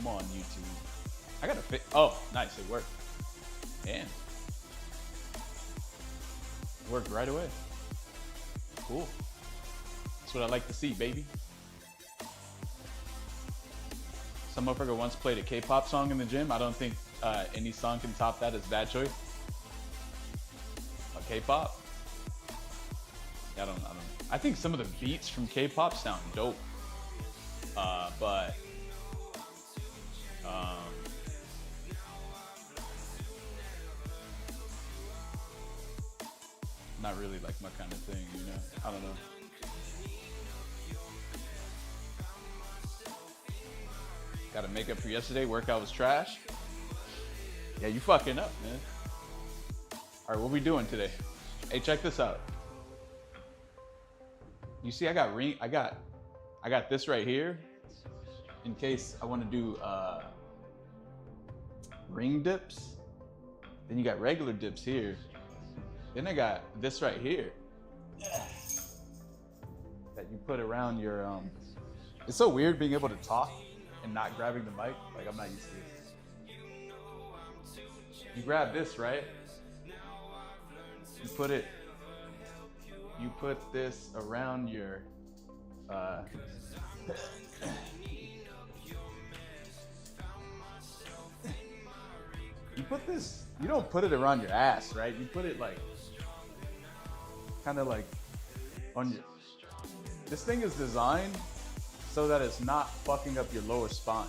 Come on, YouTube. I gotta fit. Oh, nice, it worked. And worked right away. Cool. That's what I like to see, baby. Some motherfucker once played a K-pop song in the gym. I don't think any song can top that as Bad Choice. A K-pop. Yeah, I don't. I think some of the beats from K-pop sound dope. But not really like my kind of thing, you know? I don't know. Got to make up for yesterday. Workout was trash. Yeah, you fucking up, man. All right, what we doing today? Hey, check this out. You see, I got this right here in case I want to do ring dips. Then you got regular dips here. Then I got this right here that you put around your It's so weird being able to talk and not grabbing the mic. Like, I'm not used to this. You grab this, right? You put this around your you don't put it around your ass, right? You put it like kind of like on your, this thing is designed so that it's not fucking up your lower spine.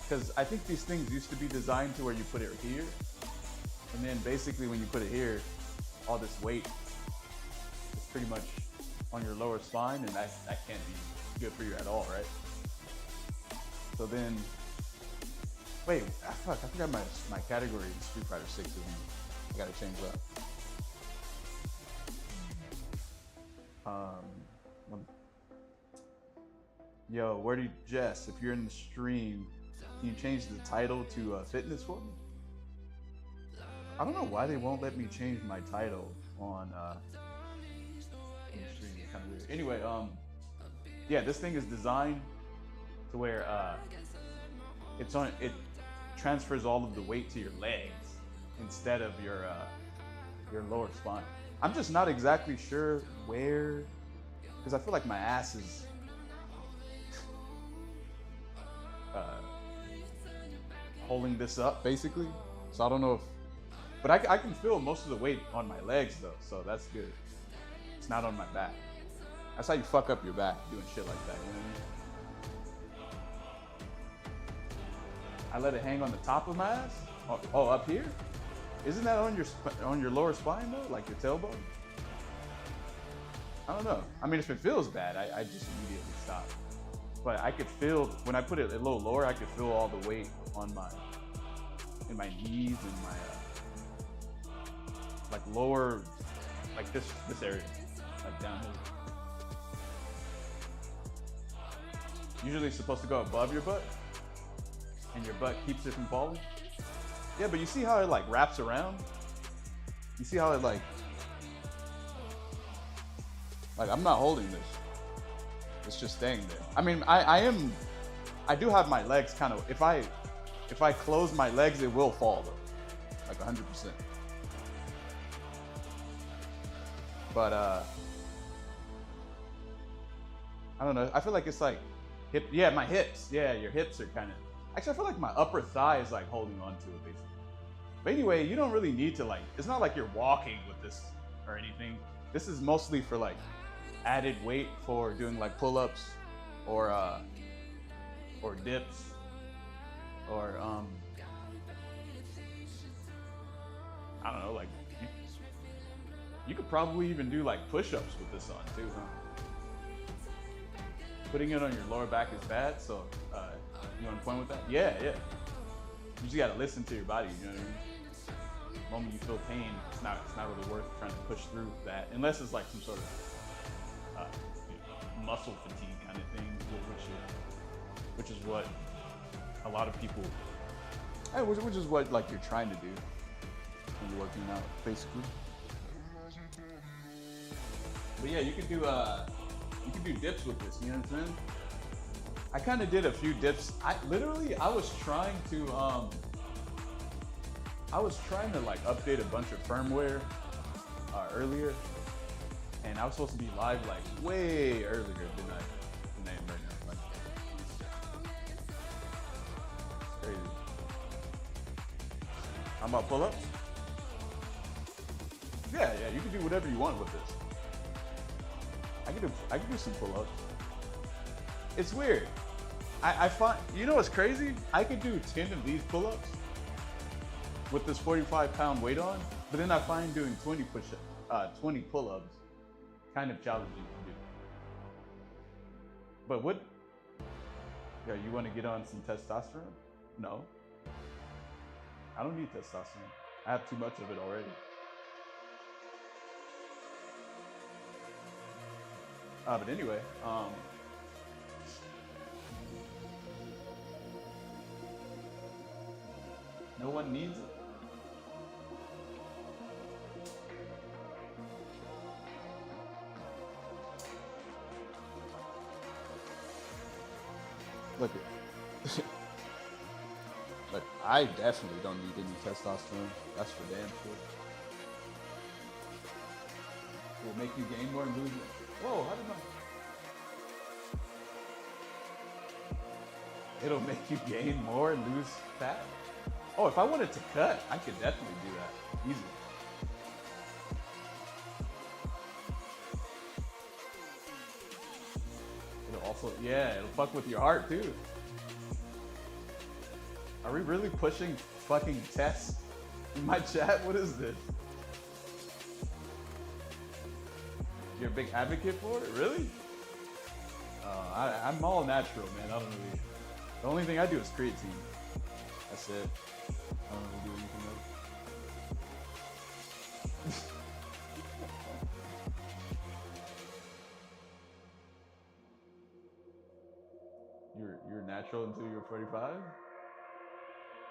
Because I think these things used to be designed to where you put it here, and then basically when you put it here, all this weight is pretty much on your lower spine, and that can't be good for you at all, right? So then, wait, fuck, I forgot my category in Street Fighter 6 is I gotta change that. Yo, where do you, Jess, if you're in the stream, can you change the title to fitness for me? I don't know why they won't let me change my title on the stream. It's kind of weird. Anyway, yeah, this thing is designed to where it transfers all of the weight to your legs instead of your lower spine. I'm just not exactly sure where, because I feel like my ass is holding this up basically. So I don't know if, but I can feel most of the weight on my legs though, so that's good. It's not on my back. That's how you fuck up your back, doing shit like that, you know what I mean? I let it hang on the top of my ass? Oh, up here? Isn't that on your lower spine though, like your tailbone? I don't know. I mean, if it feels bad, I just immediately stop. But I could feel, when I put it a little lower, I could feel all the weight on in my knees and my, like lower, like this area, like down here. Usually it's supposed to go above your butt, and your butt keeps it from falling. Yeah, but you see how it like wraps around? You see how it like I'm not holding this. It's just staying there. I mean, I do have my legs kind of, if I close my legs, it will fall though, like 100%. But I don't know. I feel like it's like hip. Yeah, my hips. Yeah, your hips are kind of. Actually, I feel like my upper thigh is like holding on to it basically. But anyway, you don't really need to like. It's not like you're walking with this or anything. This is mostly for like added weight for doing like pull-ups or dips or I don't know, like you could probably even do like push-ups with this on too, huh? Putting it on your lower back is bad, so you on point with that? Yeah. You just gotta listen to your body, you know what I mean? The moment you feel pain, it's not really worth trying to push through that, unless it's like some sort of muscle fatigue kind of thing, which is what a lot of people, which is what like you're trying to do when you're working out, basically. But yeah, you could do dips with this. You know what I'm saying? I kind of did a few dips. I was trying to like update a bunch of firmware earlier, and I was supposed to be live like way earlier than I am right now. Like, it's crazy. How about pull-ups? Yeah, you can do whatever you want with this. I can do some pull-ups. It's weird. I find, you know what's crazy? I could do 10 of these pull-ups with this 45-pound weight on, but then I find doing 20 pull-ups kind of challenging to do. But what? Yeah, you want to get on some testosterone? No. I don't need testosterone. I have too much of it already. But anyway, no one needs it. Look it. Look, I definitely don't need any testosterone. That's for damn sure. It will make you gain more and lose more. Whoa, how did I? It'll make you gain more and lose fat? Oh, if I wanted to cut, I could definitely do that. Easy. It'll also, yeah, it'll fuck with your heart too. Are we really pushing fucking tests in my chat? What is this? You're a big advocate for it? Really? I'm all natural, man. I don't really. The only thing I do is creatine. That's it. I don't really do anything else. You're natural until you're 45?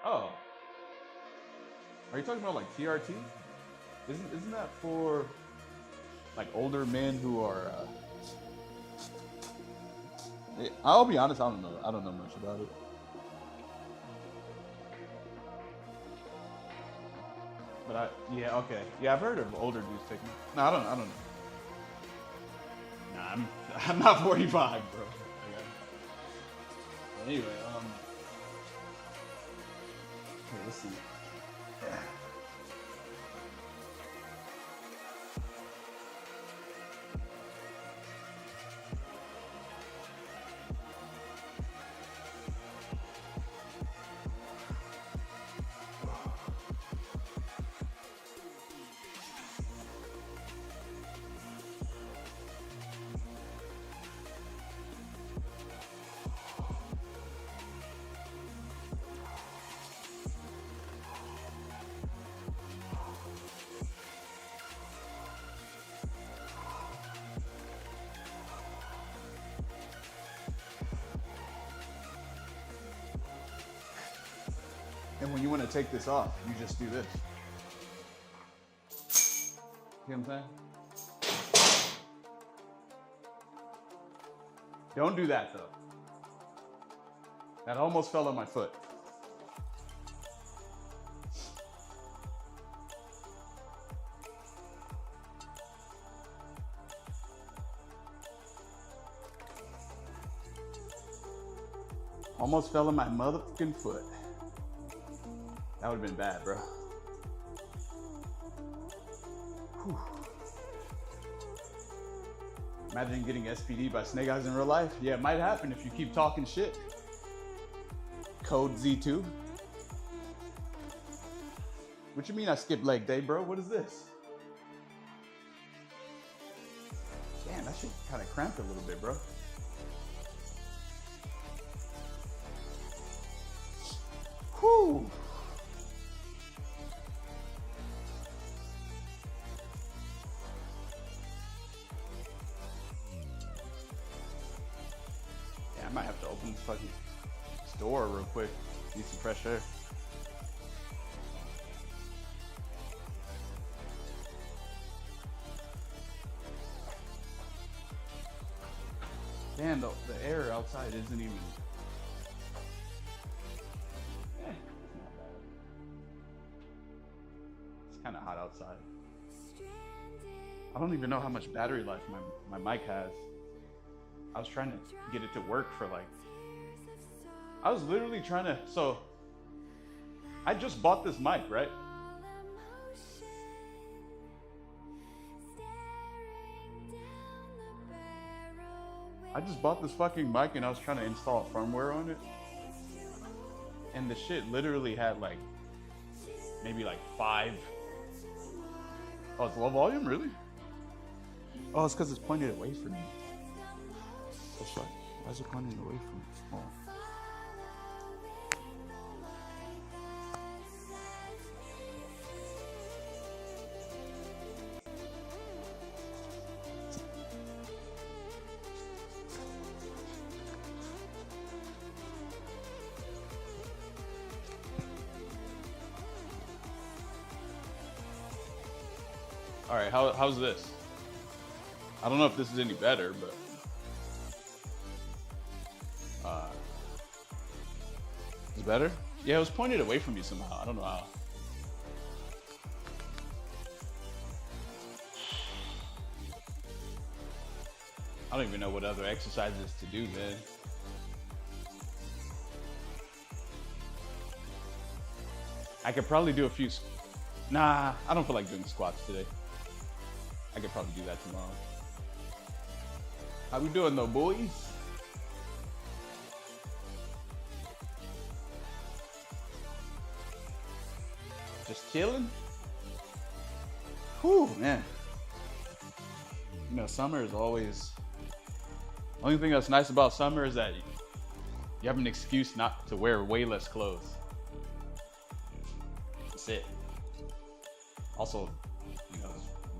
Oh. Are you talking about like TRT? Isn't that for like older men who are I'll be honest, I don't know much about it. But yeah, okay. Yeah, I've heard of older dudes taking it. No, I don't know. Nah, I'm not 45, bro. Anyway, okay, let's see. Yeah. And when you want to take this off, you just do this. See what I'm saying? Don't do that though. That almost fell on my foot. Almost fell on my motherfucking foot. That would have been bad, bro. Whew. Imagine getting SPD by snake eyes in real life. Yeah, it might happen if you keep talking shit. Code Z2. What you mean I skipped leg day, bro? What is this? Damn, that shit kind of cramped a little bit, bro. Whew. I might have to open this fucking store real quick. Need some fresh air. Damn. man, the air outside isn't even. It's not bad. It's kind of hot outside. I don't even know how much battery life my mic has. I was trying to get it to work for like. I was literally trying to. So, I just bought this mic, right? I just bought this fucking mic and I was trying to install firmware on it. And the shit literally had like, maybe like 5. Oh, it's low volume, really? Oh, it's because it's pointed away from me. Oh, fuck. Why is it pointing away from me? Oh. All right, how's this? I don't know if this is any better, but is it better? Yeah, it was pointed away from you somehow. I don't know how. I don't even know what other exercises to do, man. I could probably do a few. Nah, I don't feel like doing squats today. I could probably do that tomorrow. How we doing though, boys? Just chilling? Whew, man. You know, summer is always... Only thing that's nice about summer is that you have an excuse not to wear way less clothes. That's it. Also, you know,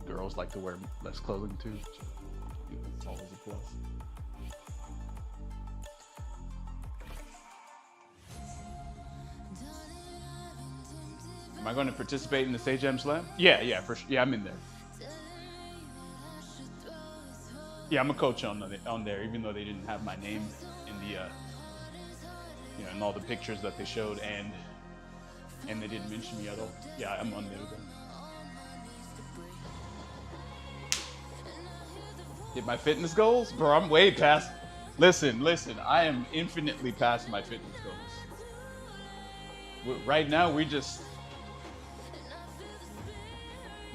girls like to wear less clothing too, so it's always a plus. Am I going to participate in the Stage M Slam? Yeah, for sure. Yeah, I'm in there. Yeah, I'm a coach on there, even though they didn't have my name in the, you know, in all the pictures that they showed, and they didn't mention me at all. Yeah, I'm on there though. Hit my fitness goals? Bro, I'm way past. Listen, I am infinitely past my fitness goals. Right now, we just.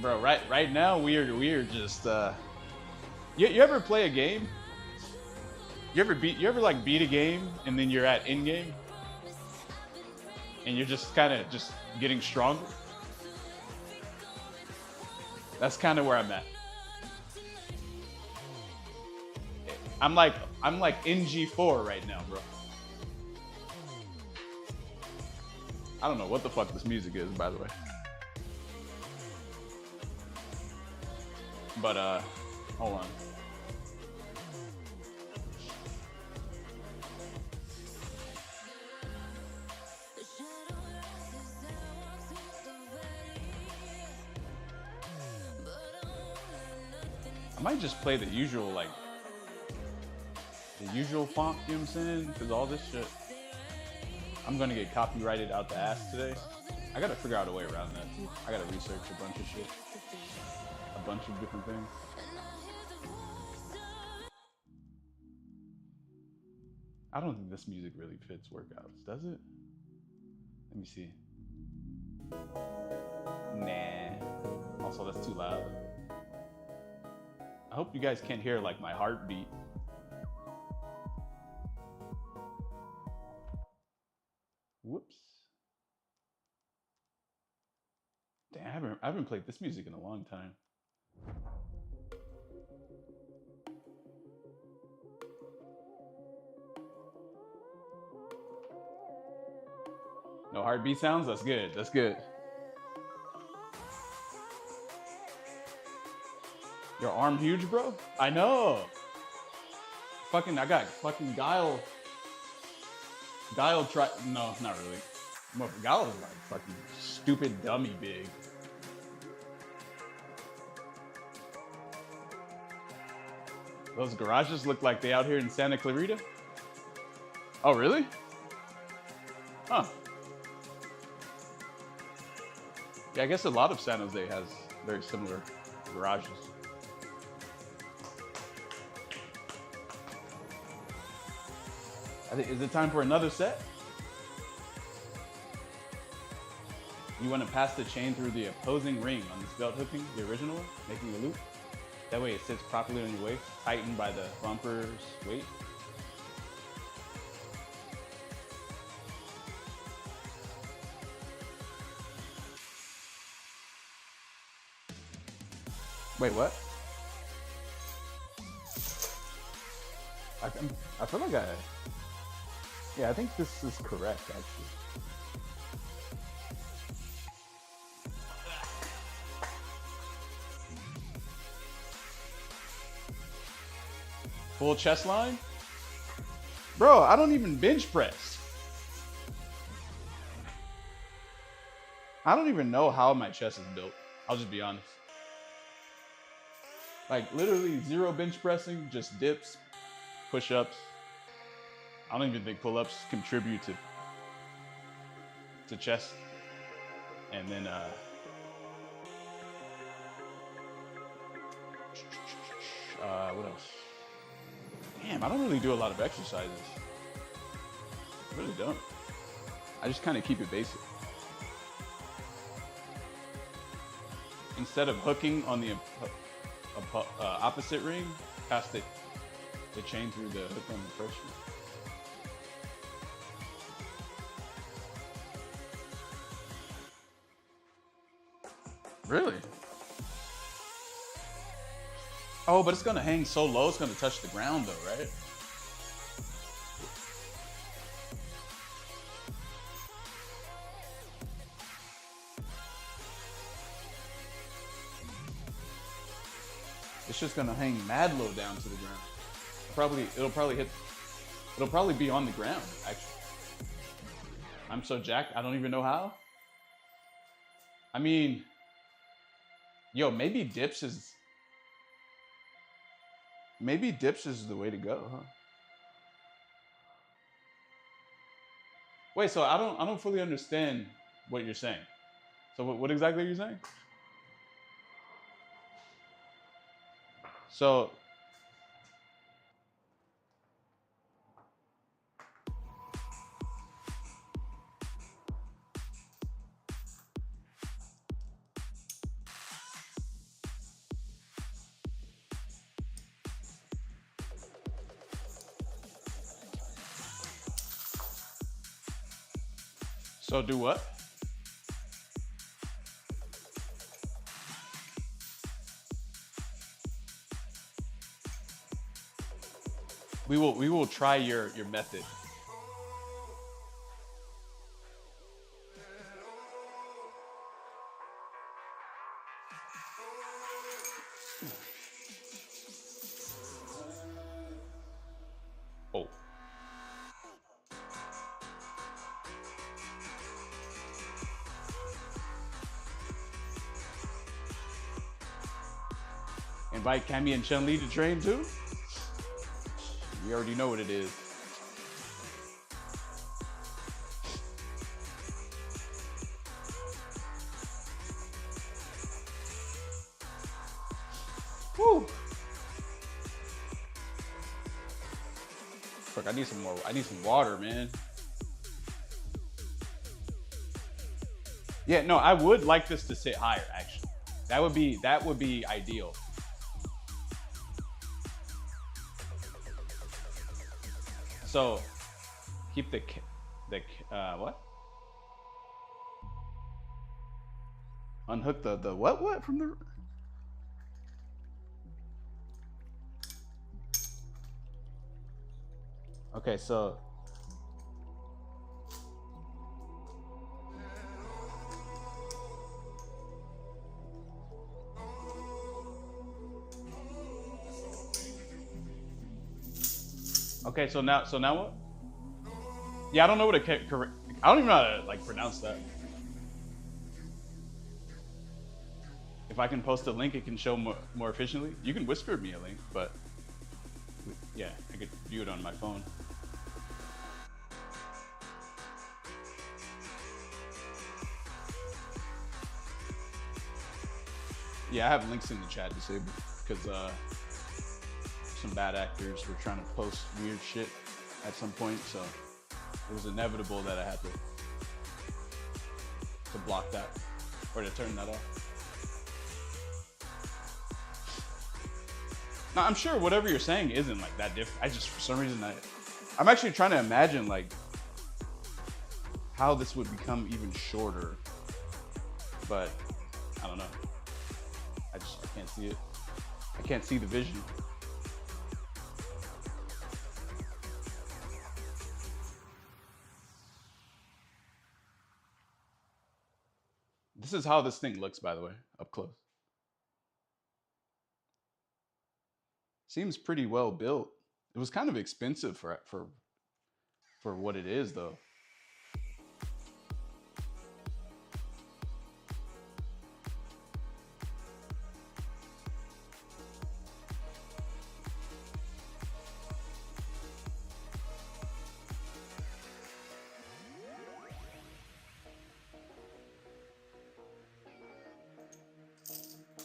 Bro, right now, we are just. You ever play a game? You ever like beat a game and then you're at end game? And you're just kind of just getting stronger? That's kind of where I'm at. I'm like NG4 right now, bro. I don't know what the fuck this music is, by the way. But hold on. I might just play the usual, like, the usual font, you know what I'm saying? Because all this shit, I'm gonna get copyrighted out the ass today. I gotta figure out a way around that. I gotta research a bunch of shit. A bunch of different things. I don't think this music really fits workouts, does it? Let me see. Nah. Also, that's too loud. I hope you guys can't hear like my heartbeat. Whoops. Damn, I haven't played this music in a long time. No heartbeat sounds? That's good. That's good. Your arm huge, bro? I know. I got fucking Guile. No, not really. Guile is like fucking stupid dummy big. Those garages look like they out here in Santa Clarita. Oh, really? Huh. Yeah, I guess a lot of San Jose has very similar garages. Is it time for another set? You want to pass the chain through the opposing ring on this belt hooking, the original one, making a loop. That way it sits properly on your waist, tightened by the bumper's weight. Wait, what? I feel like yeah, I think this is correct, actually. Full chest line? Bro, I don't even bench press. I don't even know how my chest is built. I'll just be honest. Like literally zero bench pressing, just dips, push-ups. I don't even think pull-ups contribute to chest. And then what else? Damn, I don't really do a lot of exercises. I really don't. I just kind of keep it basic. Instead of hooking on the opposite ring, pass the chain through the hook on the first ring. Really? Oh, but it's gonna hang so low, it's gonna touch the ground though, right? It's just gonna hang mad low down to the ground. It'll probably be on the ground, actually. I'm so jacked, I don't even know how. I mean, yo, maybe dips is the way to go, huh? Wait, so I don't fully understand what you're saying. So what exactly are you saying? So do what? We will try your method. Oh. Invite Cammy and Chun-Li to train too? You already know what it is. Woo! Fuck, I need some water, man. Yeah, no, I would like this to sit higher, actually. That would be ideal. So, keep the what? Unhook the what from the. Okay, so. Okay, so now what? Yeah, I don't know what I don't even know how to like pronounce that. If I can post a link, it can show more efficiently. You can whisper me a link, but Yeah, I could view it on my phone. Yeah, I have links in the chat disabled because some bad actors were trying to post weird shit at some point, so it was inevitable that I had to block that or to turn that off. Now, I'm sure whatever you're saying isn't like that different. I just, for some reason, I'm actually trying to imagine like how this would become even shorter, but I don't know. I can't see it. I can't see the vision. This is how this thing looks, by the way, up close. Seems pretty well built. It was kind of expensive for what it is, though.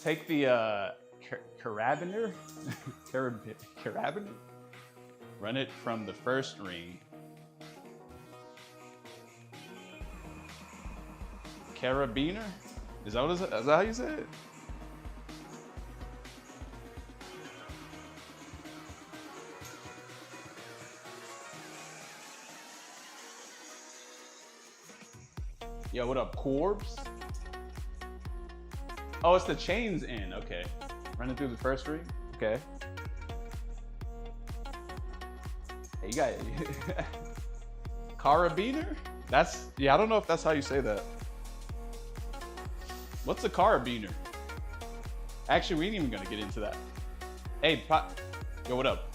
Take the carabiner, carabiner, run it from the first ring. Carabiner? Is that how you say it? Yo, what up, Corbs? Oh, it's the chains in. Okay. Running through the first ring. Okay. Hey, you got carabiner? That's, yeah, I don't know if that's how you say that. What's a carabiner? Actually, we ain't even gonna get into that. Hey, yo, what up?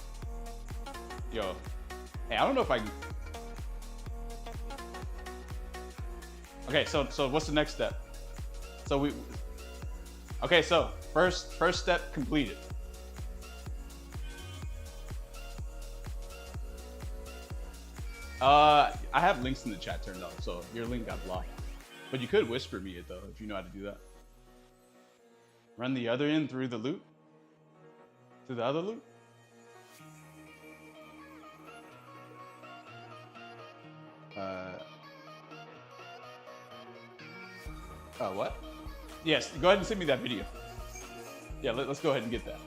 Yo. Hey, I don't know if I can. Okay, so what's the next step? Okay, so first step completed. I have links in the chat turned off, so your link got blocked. But you could whisper me it though, if you know how to do that. Run the other end through the loop? Through the other loop? What? Yes, go ahead and send me that video. Yeah, let's go ahead and get that.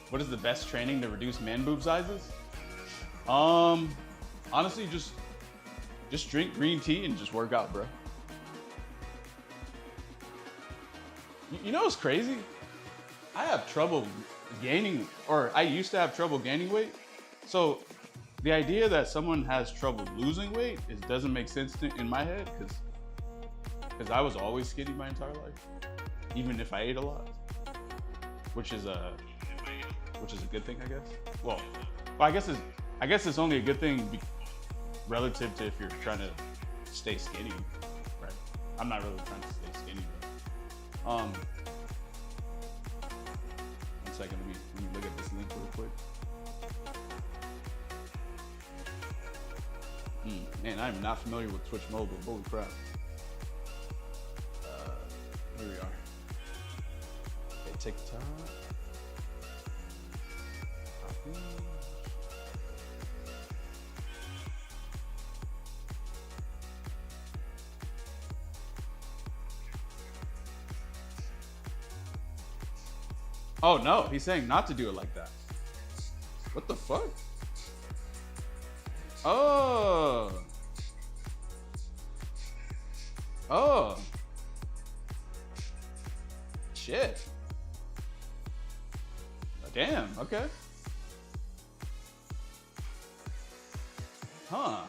What is the best training to reduce man boob sizes? Honestly, just drink green tea and just work out, bro. You know what's crazy? I have trouble gaining, or I used to have trouble gaining weight. So the idea that someone has trouble losing weight doesn't make sense in my head because I was always skinny my entire life, even if I ate a lot, which is a good thing, I guess. Well, I guess it's only a good thing relative to if you're trying to stay skinny, right? I'm not really trying to stay skinny, but one second, let me look at this link real quick. Man, I'm not familiar with Twitch Mobile. Holy crap. Here we are. Okay, TikTok. Copy. Oh no, he's saying not to do it like that. What the fuck? Oh. Oh. Shit. Damn, okay. Huh.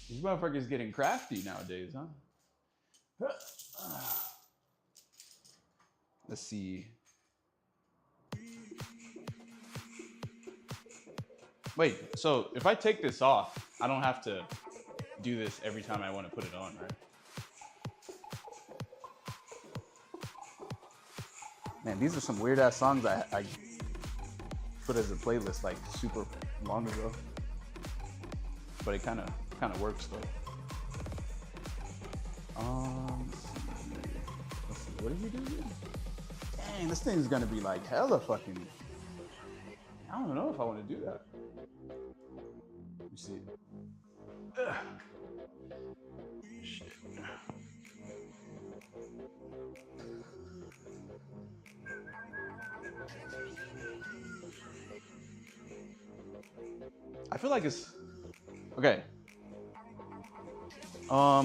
These motherfuckers getting crafty nowadays, huh? Let's see. Wait, so if I take this off, I don't have to do this every time I want to put it on, right? Man, these are some weird ass songs I put as a playlist like super long ago. But it kind of works though. Let's see, what did you do here? Dang, this thing's gonna be like hella fucking. I don't know if I want to do that. Let me see. Ugh. Shit. I feel like it's okay. I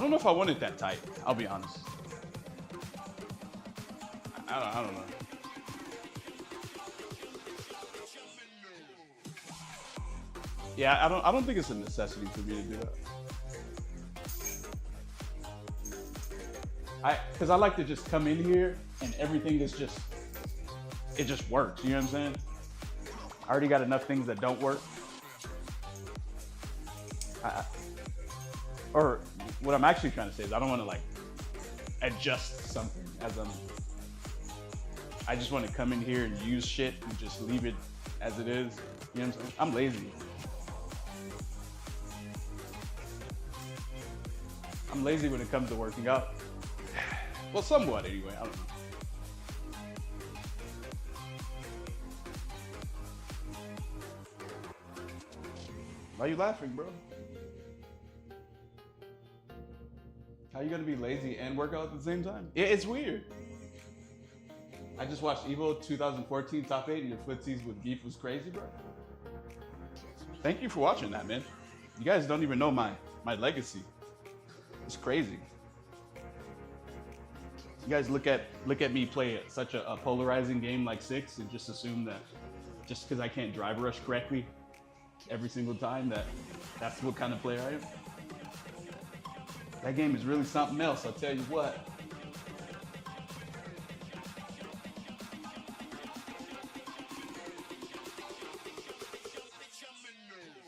don't know if I want it that tight. I'll be honest. I don't know. Yeah, I don't think it's a necessity for me to do that. Because I like to just come in here and everything is just, it just works. You know what I'm saying? I already got enough things that don't work. Or what I'm actually trying to say is I don't want to like adjust something I just want to come in here and use shit and just leave it as it is. You know what I'm saying? I'm lazy. I'm lazy when it comes to working out. Well, somewhat anyway, I don't know. Why are you laughing, bro? How you gonna be lazy and work out at the same time? Yeah, it's weird. I just watched Evo 2014 top 8 and your footsies with beef was crazy, bro. Thank you for watching that, man. You guys don't even know my legacy. It's crazy. You guys look at me play such a polarizing game like 6 and just assume that just because I can't drive rush correctly every single time that's what kind of player I am. That game is really something else, I'll tell you what.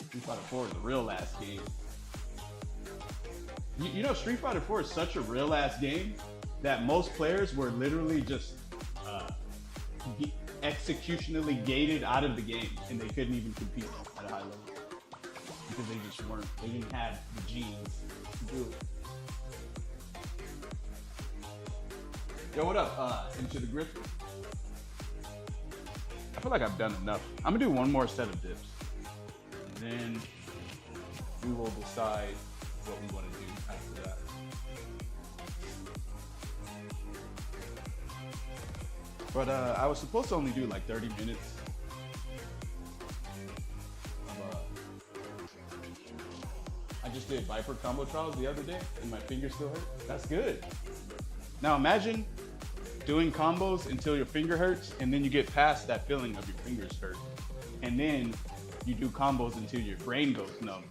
Street Fighter 4 is a real ass game. You know, Street Fighter 4 is such a real ass game that most players were literally just executionally gated out of the game and they couldn't even compete at a high level because they just weren't, they didn't have the genes to do it. Yo, what up? Into the Griffin? I feel like I've done enough. I'm gonna do one more set of dips and then we will decide what we want to do after that. But I was supposed to only do like 30 minutes of, I just did Viper combo trials the other day and my finger still hurt. That's good. Now imagine doing combos until your finger hurts and then you get past that feeling of your fingers hurt. And then you do combos until your brain goes numb.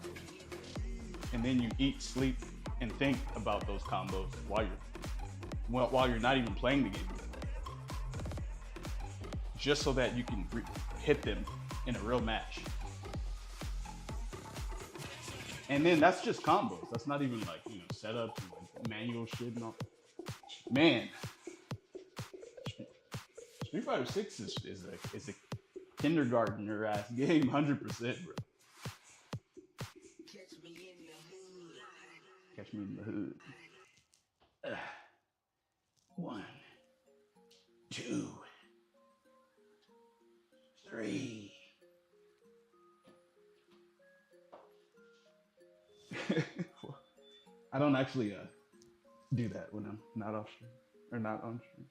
And then you eat, sleep, and think about those combos while you're not even playing the game. Just so that you can hit them in a real match. And then that's just combos. That's not even like, you know, setups and like manual shit and all. Man, Street Fighter 6 is a kindergartner ass game, 100%, bro. Catch me in the hood. 1, 2, 3. I don't actually do that when I'm not off stream or not on stream.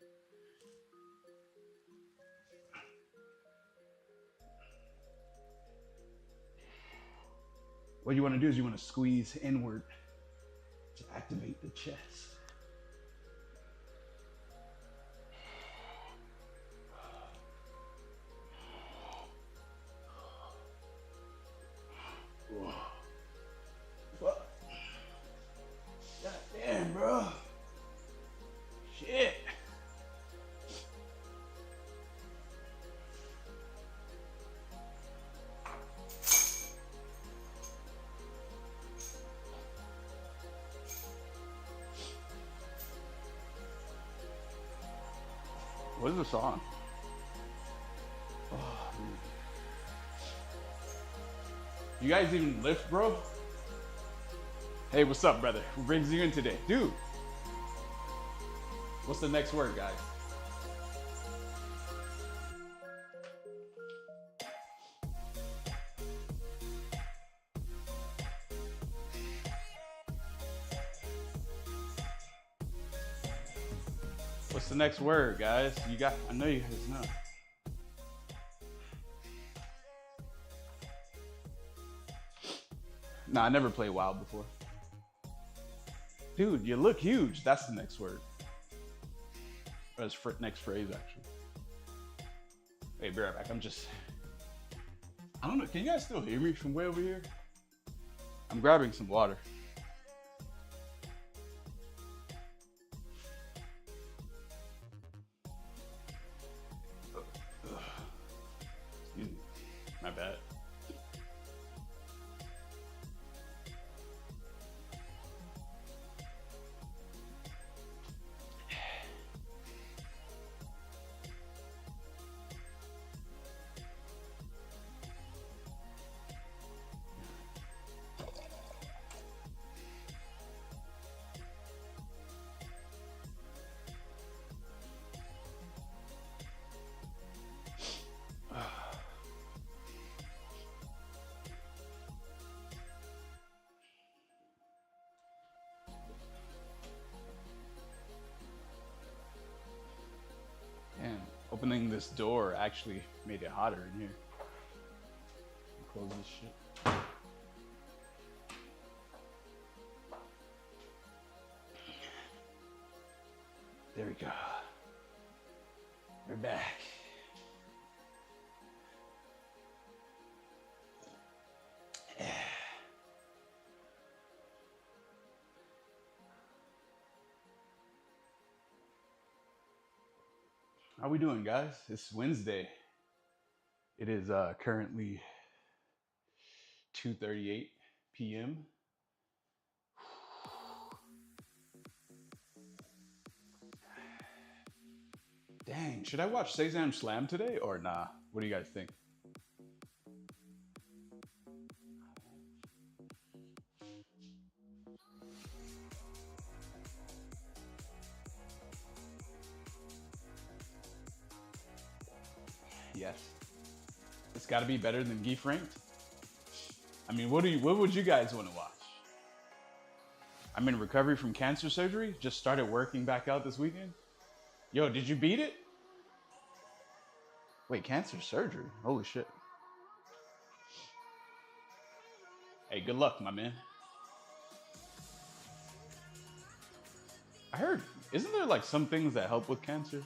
What you want to do is you want to squeeze inward to activate the chest. Fuck. God damn, bro. Shit. What is the song? Oh, you guys even lift, bro? Hey, what's up, brother? Who brings you in today? Dude, what's the next word, guys? What's the next word, guys? You got, I know you guys know. Nah, I never played WoW before. Dude, you look huge. That's the next word. Or that's next phrase, actually. Hey, be right back. I don't know. Can you guys still hear me from way over here? I'm grabbing some water. Excuse me. My bad. And opening this door actually made it hotter in here. Close this shit. There we go. We're back. How we doing, guys? It's Wednesday. It is currently 2:38 p.m. Dang, should I watch Sesam Slam today or nah? What do you guys think? Yes. It's got to be better than Geef Ranked. I mean, what would you guys want to watch? I'm in recovery from cancer surgery. Just started working back out this weekend. Yo, did you beat it? Wait, cancer surgery? Holy shit. Hey, good luck, my man. I heard, isn't there like some things that help with cancer?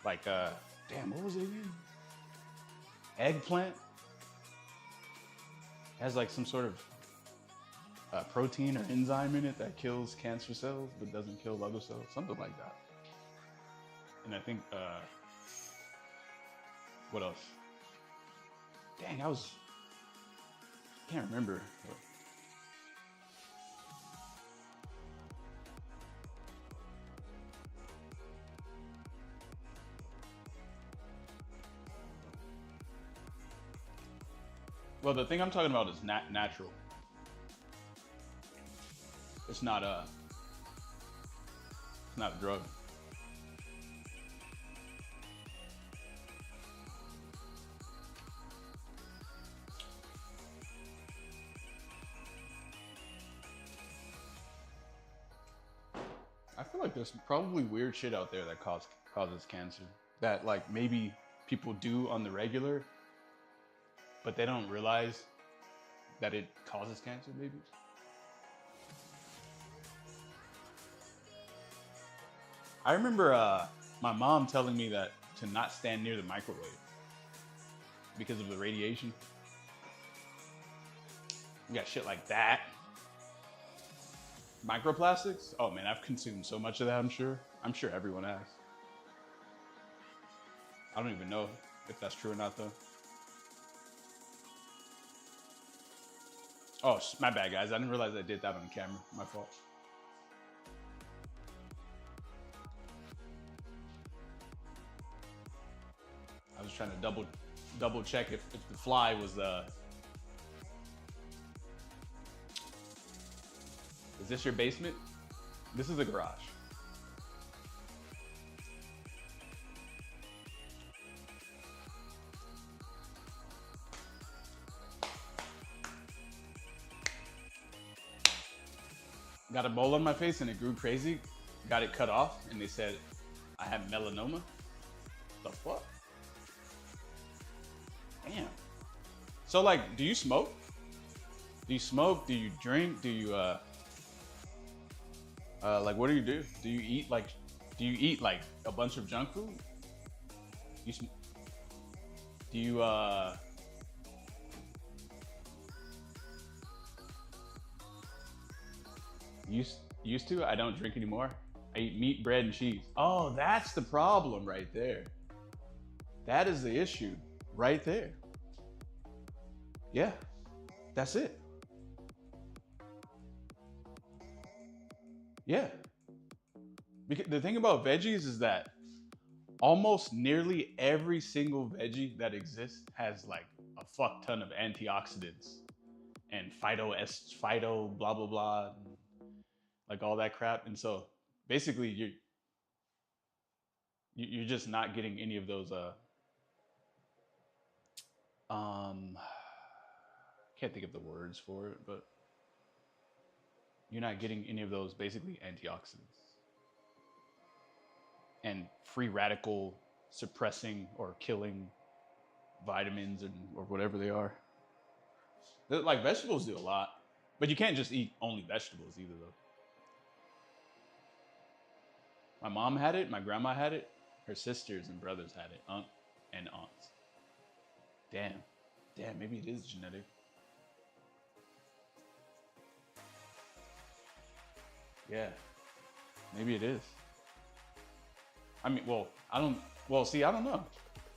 Like, damn, what was it again? Eggplant? It has like some sort of protein or enzyme in it that kills cancer cells but doesn't kill other cells, something like that. And I think, what else? Dang, can't remember. Well, the thing I'm talking about is natural. It's not a drug. I feel like there's probably weird shit out there that causes cancer that like maybe people do on the regular, but they don't realize that it causes cancer, maybe. I remember my mom telling me that to not stand near the microwave because of the radiation. You got shit like that. Microplastics? Oh man, I've consumed so much of that, I'm sure. I'm sure everyone has. I don't even know if that's true or not though. Oh, my bad guys. I didn't realize I did that on camera. My fault. was trying to double check if the fly was the. Is this your basement? This is the garage. Got a mole on my face and it grew crazy. Got it cut off and they said I had melanoma. The fuck? Damn. So like, do you smoke? Do you smoke? Do you drink? Do you like what do you do? Do you eat like a bunch of junk food? Do you used to? I don't drink anymore. I eat meat, bread, and cheese. Oh, that's the problem right there. That is the issue right there. Yeah, that's it. Yeah. Because the thing about veggies is that almost nearly every single veggie that exists has like a fuck ton of antioxidants and phyto blah blah blah, like all that crap. And so basically you're just not getting any of those can't think of the words for it, but you're not getting any of those basically antioxidants and free radical suppressing or killing vitamins or whatever they are. Like vegetables do a lot, but you can't just eat only vegetables either though. My mom had it, my grandma had it, her sisters and brothers had it, aunt and aunts. Damn, maybe it is genetic. Yeah, maybe it is. I mean, well, I don't know.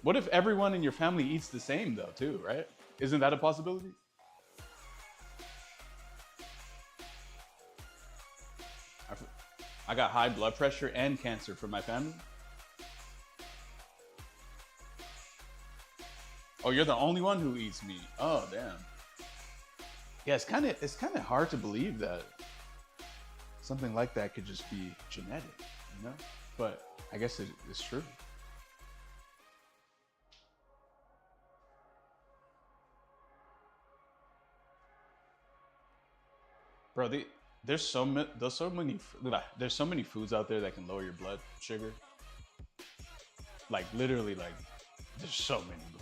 What if everyone in your family eats the same though, too, right? Isn't that a possibility? I got high blood pressure and cancer from my family. Oh, you're the only one who eats meat. Oh, damn. Yeah, it's kind of hard to believe that something like that could just be genetic, you know? But I guess it's true. Bro, there's so many foods out there that can lower your blood sugar. Like literally, like there's so many, bro.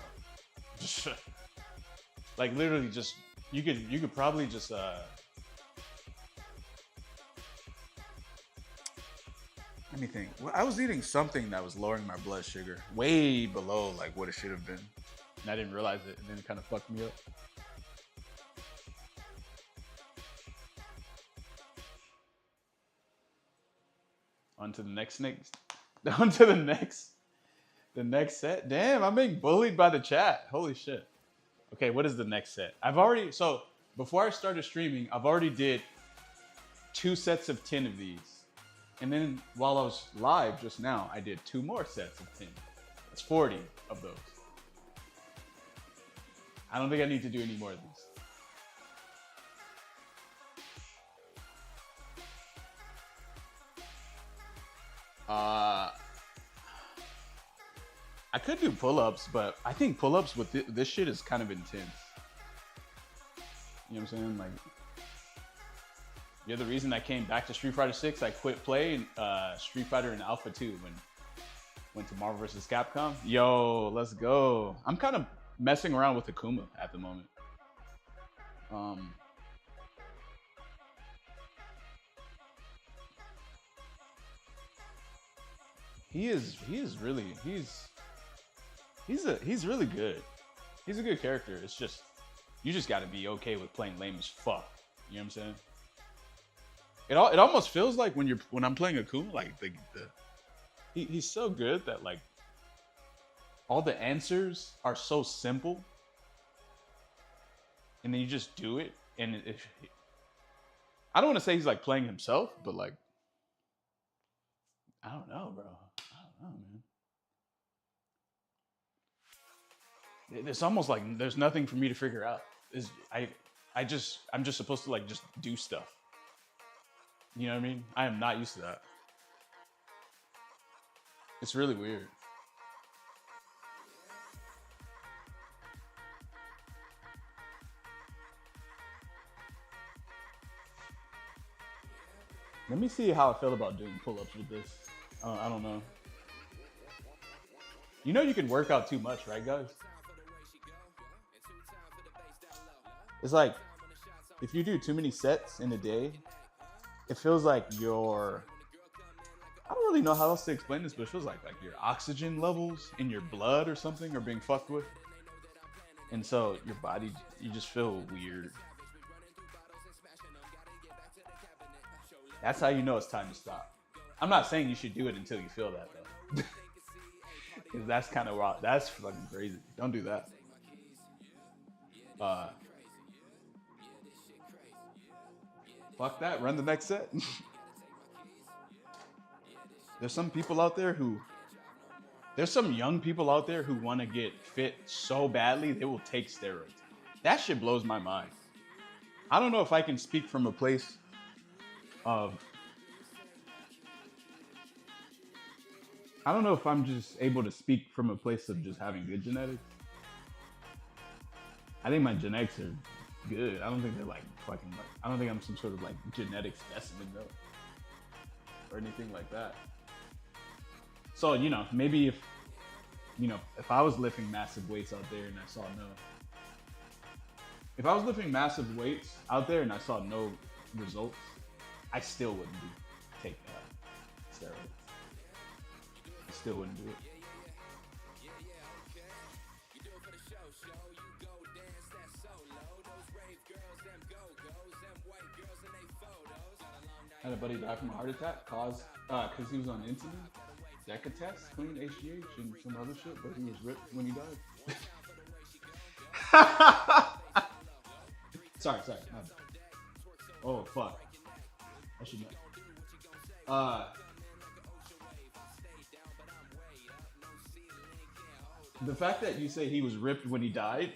Like literally, just you could probably just let me think. Well, I was eating something that was lowering my blood sugar way below like what it should have been, and I didn't realize it, and then it kind of fucked me up. On to the next. On to the next set. Damn, I'm being bullied by the chat. Holy shit. Okay, what is the next set? So before I started streaming, I've already did 2 sets of 10 of these. And then while I was live just now, I did 2 more sets of 10. That's 40 of those. I don't think I need to do any more of these. I could do pull-ups, but I think pull-ups with this shit is kind of intense. You know what I'm saying? Like, the other reason I came back to Street Fighter 6, I quit playing Street Fighter in Alpha 2 when went to Marvel vs. Capcom. Yo, let's go. I'm kind of messing around with Akuma at the moment. He's really good. He's a good character. It's just you just got to be okay with playing lame as fuck. You know what I'm saying? It almost feels like when I'm playing Akuma, like he's so good that like all the answers are so simple, and then you just do it. And I don't want to say he's like playing himself, but like I don't know, bro. I don't know, man. it's almost like there's nothing for me to figure out. I'm just supposed to like just do stuff. You know what I mean? I am not used to that. It's really weird. Let me see how I feel about doing pull-ups with this. I don't know. You know you can work out too much, right, guys? It's like if you do too many sets in a day, it feels like your, I don't really know how else to explain this, but it feels like your oxygen levels in your blood or something are being fucked with. And so your body, you just feel weird. That's how you know it's time to stop. I'm not saying you should do it until you feel that though. Because that's kind of wild. That's fucking crazy. Don't do that. Fuck that. Run the next set. There's some young people out there who want to get fit so badly they will take steroids. That shit blows my mind. I don't know if I can speak from a place of, I don't know if I'm just able to speak from a place of just having good genetics. I think my genetics are good. I don't think they're like fucking like, I don't think I'm some sort of like genetic specimen though, or anything like that. So, you know, maybe if I was lifting massive weights out there and I saw no results, I still wouldn't take steroids. I still wouldn't do it. I had a buddy die from a heart attack caused because he was on insulin, DECA test, clean HGH, and some other shit, but he was ripped when he died. Sorry. Oh, fuck. I should know. The fact that you say he was ripped when he died,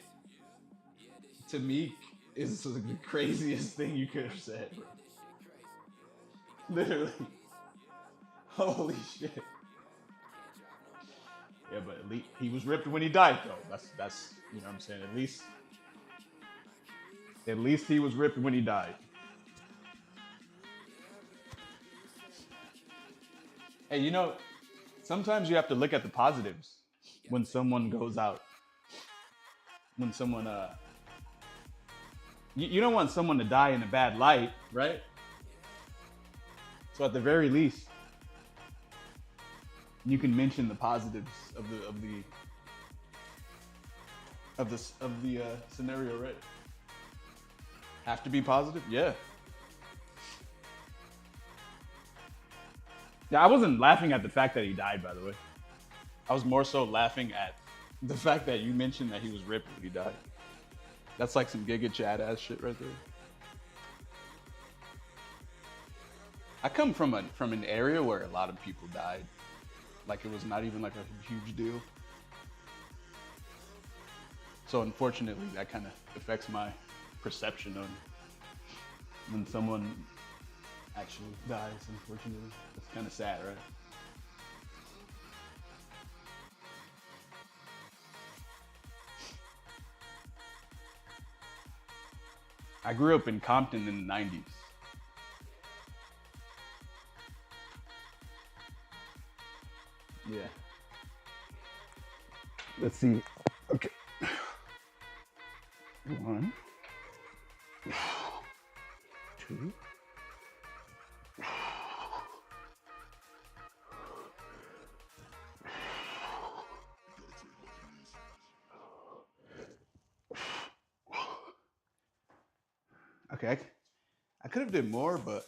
to me, is the craziest thing you could have said. Literally. Holy shit. Yeah, but at least he was ripped when he died, though. That's you know what I'm saying. At least he was ripped when he died. Hey, you know, sometimes you have to look at the positives when someone goes out. When someone you don't want someone to die in a bad light, right? So at the very least, you can mention the positives of the scenario, right? Have to be positive? Yeah. Yeah, I wasn't laughing at the fact that he died, by the way. I was more so laughing at the fact that you mentioned that he was ripped when he died. That's like some Giga Chad ass shit right there. I come from an area where a lot of people died. Like it was not even like a huge deal. So unfortunately, that kind of affects my perception on when someone actually dies, unfortunately. It's kind of sad, right? I grew up in Compton in the 90s. Yeah. Let's see. Okay. 1, 2. Okay, I could have did more, but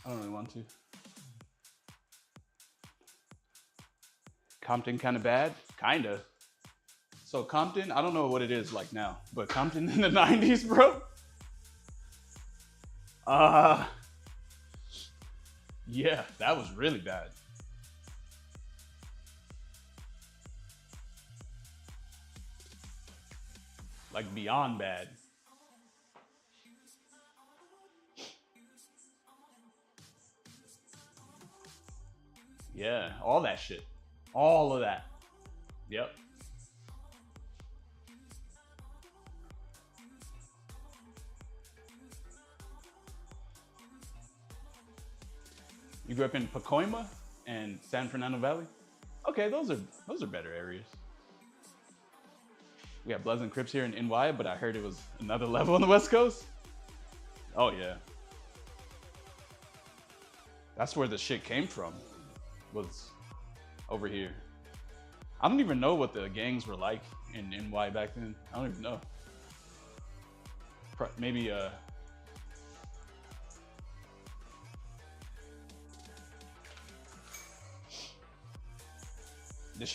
I don't really want to. Compton kind of bad? Kinda. So Compton, I don't know what it is like now, but Compton in the 90s, bro? Yeah, that was really bad. Like beyond bad. Yeah, all that shit. All of that. Yep. You grew up in Pacoima and San Fernando Valley? Okay, those are better areas. We have Bloods and Crips here in NY, but I heard it was another level on the West Coast. Oh yeah. That's where the shit came from, was over here. I don't even know what the gangs were like in NY back then. I don't even know. Maybe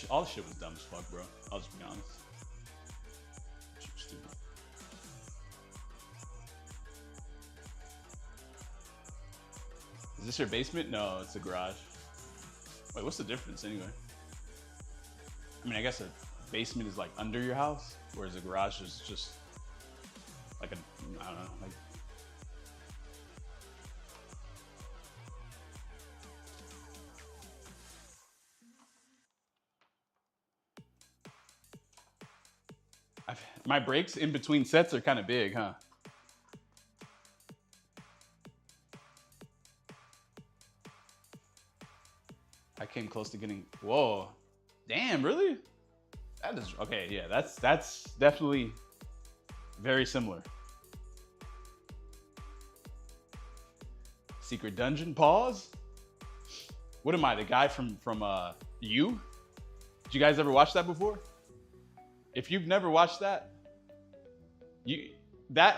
all the shit was dumb as fuck, bro. I'll just be honest. Stupid. Is this your basement? No, it's a garage. Wait, what's the difference anyway? I mean, I guess a basement is like under your house, whereas a garage is just like I don't know, like. My breaks in between sets are kind of big, huh? I came close to getting, whoa. Damn, really? That is, okay, yeah, that's definitely very similar. Secret Dungeon, pause. What am I, the guy from You? Did you guys ever watch that before? If you've never watched that,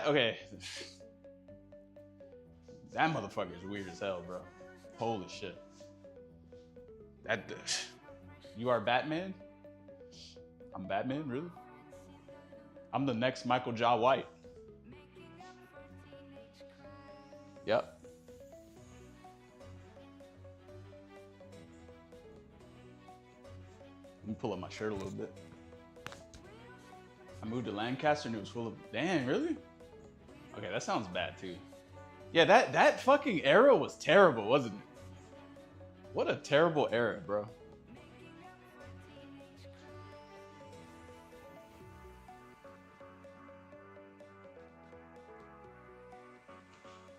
okay. That motherfucker is weird as hell, bro. Holy shit. You are Batman? I'm Batman, really? I'm the next Michael Jai White. Yep. Let me pull up my shirt a little bit. I moved to Lancaster and it was full of, damn, really? Okay, that sounds bad too. Yeah, that fucking era was terrible, wasn't it? What a terrible era, bro.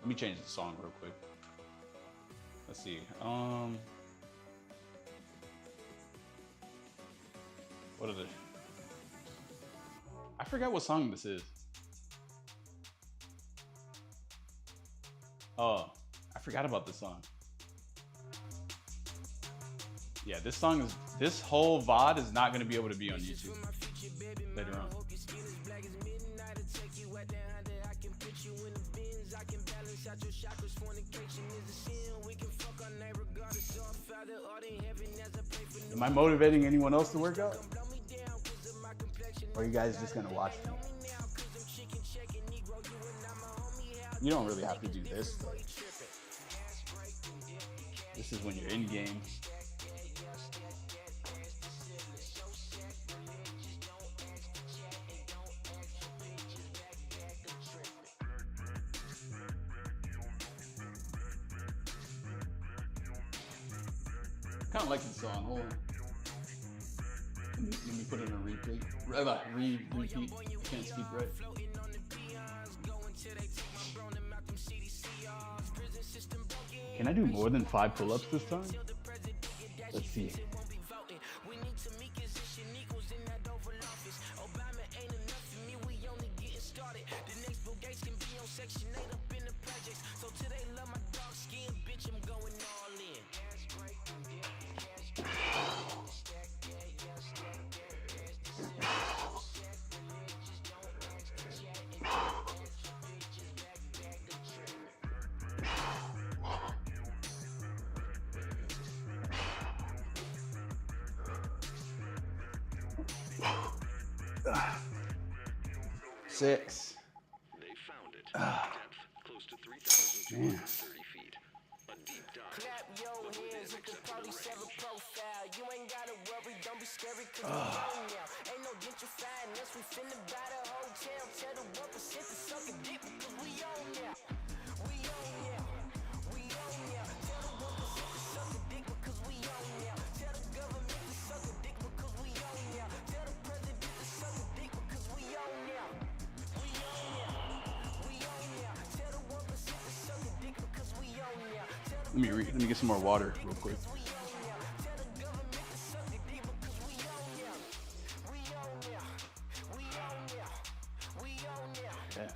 Let me change the song real quick. Let's see. What are the... I forgot what song this is. Oh, I forgot about this song. Yeah, this whole VOD is not gonna be able to be on YouTube later on. Am I motivating anyone else to work out? Or are you guys just gonna watch me? You don't really have to do this. This is when you're in game. Kind of like this song. Hold on. Let me put it in a repeat. Repeat. Can't speak right. Can I do more than 5 pull-ups this time? Let's see. Six. They found it. Depth close to 3,230 feet. A deep dive. Clap your hands if the police have a profile. You ain't gotta worry, don't be scary, cause we going now. Ain't no gentrifying us, we finna buy the hotel. Let me get some more water real quick. Yeah.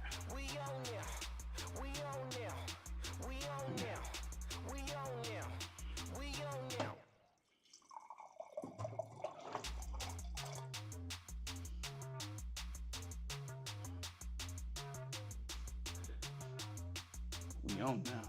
We on now.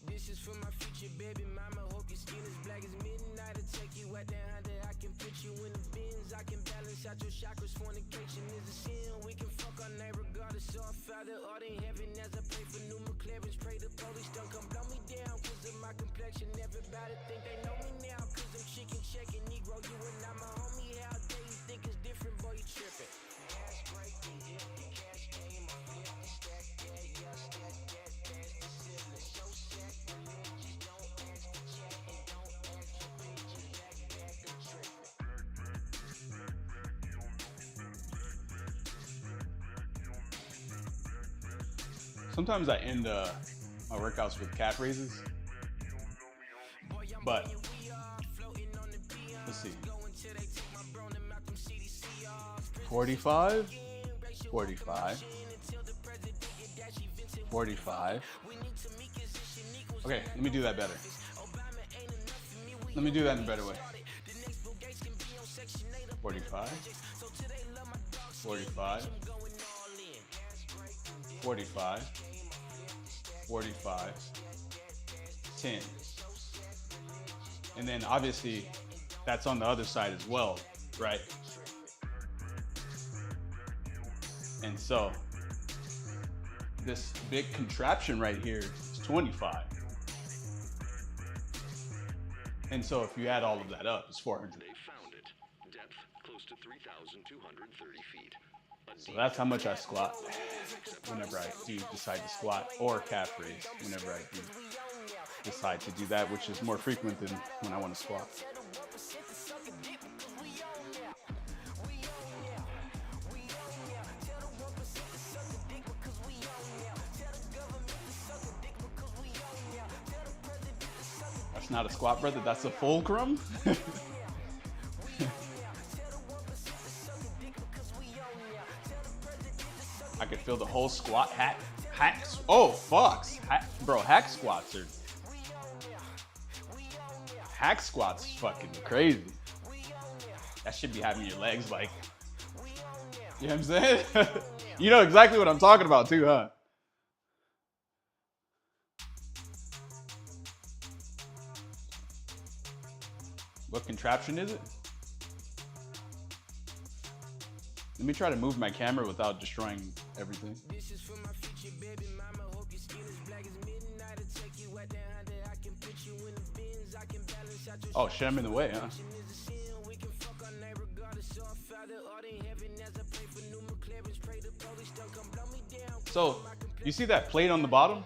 This is for my future baby mama. Hope your skin is black as midnight. To take you out there, Honda. I can put you in the bins. I can balance out your chakras. Fornication is a sin. We can fuck our name regardless. So our Father art in heaven. As I pray for new McLarens, pray the police don't come blow me down. Cause of my complexion, everybody think they know me now. Cause I'm chicken checking Negro. You and I'm a homie. How dare you think it's different, boy? You tripping. Ass breaking, hit the cash game. I flip the stack, yeah, yeah, stack that, pass the ceiling. So sad, religious, don't ask the check and don't ask for pictures. Back and tripping. Sometimes I end my workouts with calf raises, but let's see. 45, 45, 45. Okay, let me do that better. Let me do that in a better way. 45, 45, 45, 45, 10. And then obviously that's on the other side as well, right? And so this big contraption right here is 25. And so if you add all of that up, it's 400. They found it. Depth close to 3,230 feet. So that's how much I squat whenever I do decide to squat, or calf raise whenever I do decide to do that, which is more frequent than when I want to squat. That's not a squat, brother. That's a fulcrum. I could feel the whole squat hacks. Oh, fucks. Bro, hack squats are fucking crazy. That should be having your legs like, you know what I'm saying? You know exactly what I'm talking about too, huh? What contraption is it? Let me try to move my camera without destroying everything. This is for my future baby mama. Hope your skin is black as midnight. To take you out there, Honda. I can put you in the bins. I can balance out your Oh shit, I'm in the way, huh? we can fuck our name regardless. So our Father art in heaven. As I pray for new McLarens, pray the police don't come blow me down. So you see that plate on the bottom?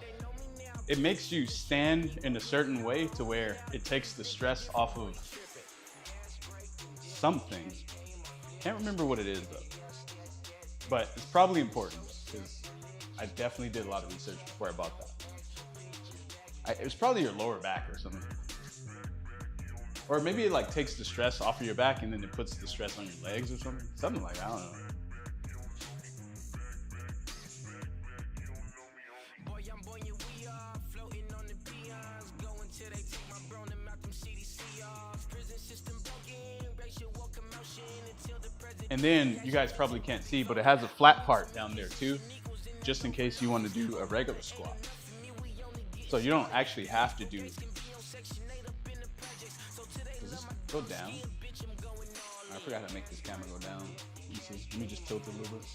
It makes you stand in a certain way to where it takes the stress off of something. Can't remember what it is though. But it's probably important because I definitely did a lot of research before I bought that. It was probably your lower back or something. Or maybe it like takes the stress off of your back and then it puts the stress on your legs or something. Something like that, I don't know. And then you guys probably can't see, but it has a flat part down there too, just in case you want to do a regular squat. So you don't actually have to do. Does this go down? I forgot how to make this camera go down. Let me just tilt it a little bit.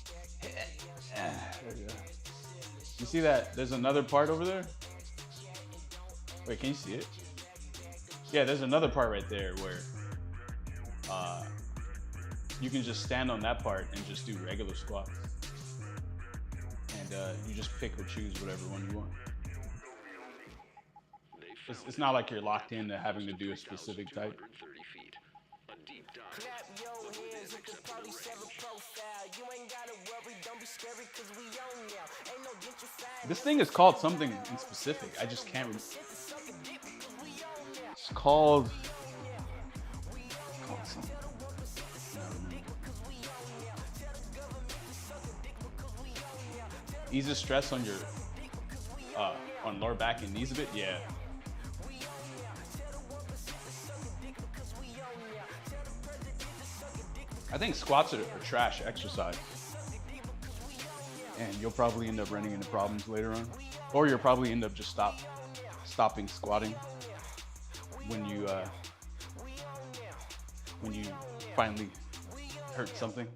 There we go. You see that? There's another part over there. Wait, can you see it? Yeah, there's another part right there where you can just stand on that part and just do regular squats. And you just pick or choose whatever one you want. It's not like you're locked into having to do a specific type. Feet. A deep dive. Clap your hands if the police have a profile. You ain't gotta worry, don't be scary, cause we on now. Ain't no gentrified. This thing is called something in specific. I just can't remember. It's called something. Eases stress on your on lower back and knees a bit. Yeah. I think squats are trash exercise, and you'll probably end up running into problems later on, or you'll probably end up just stopping squatting when you finally hurt something.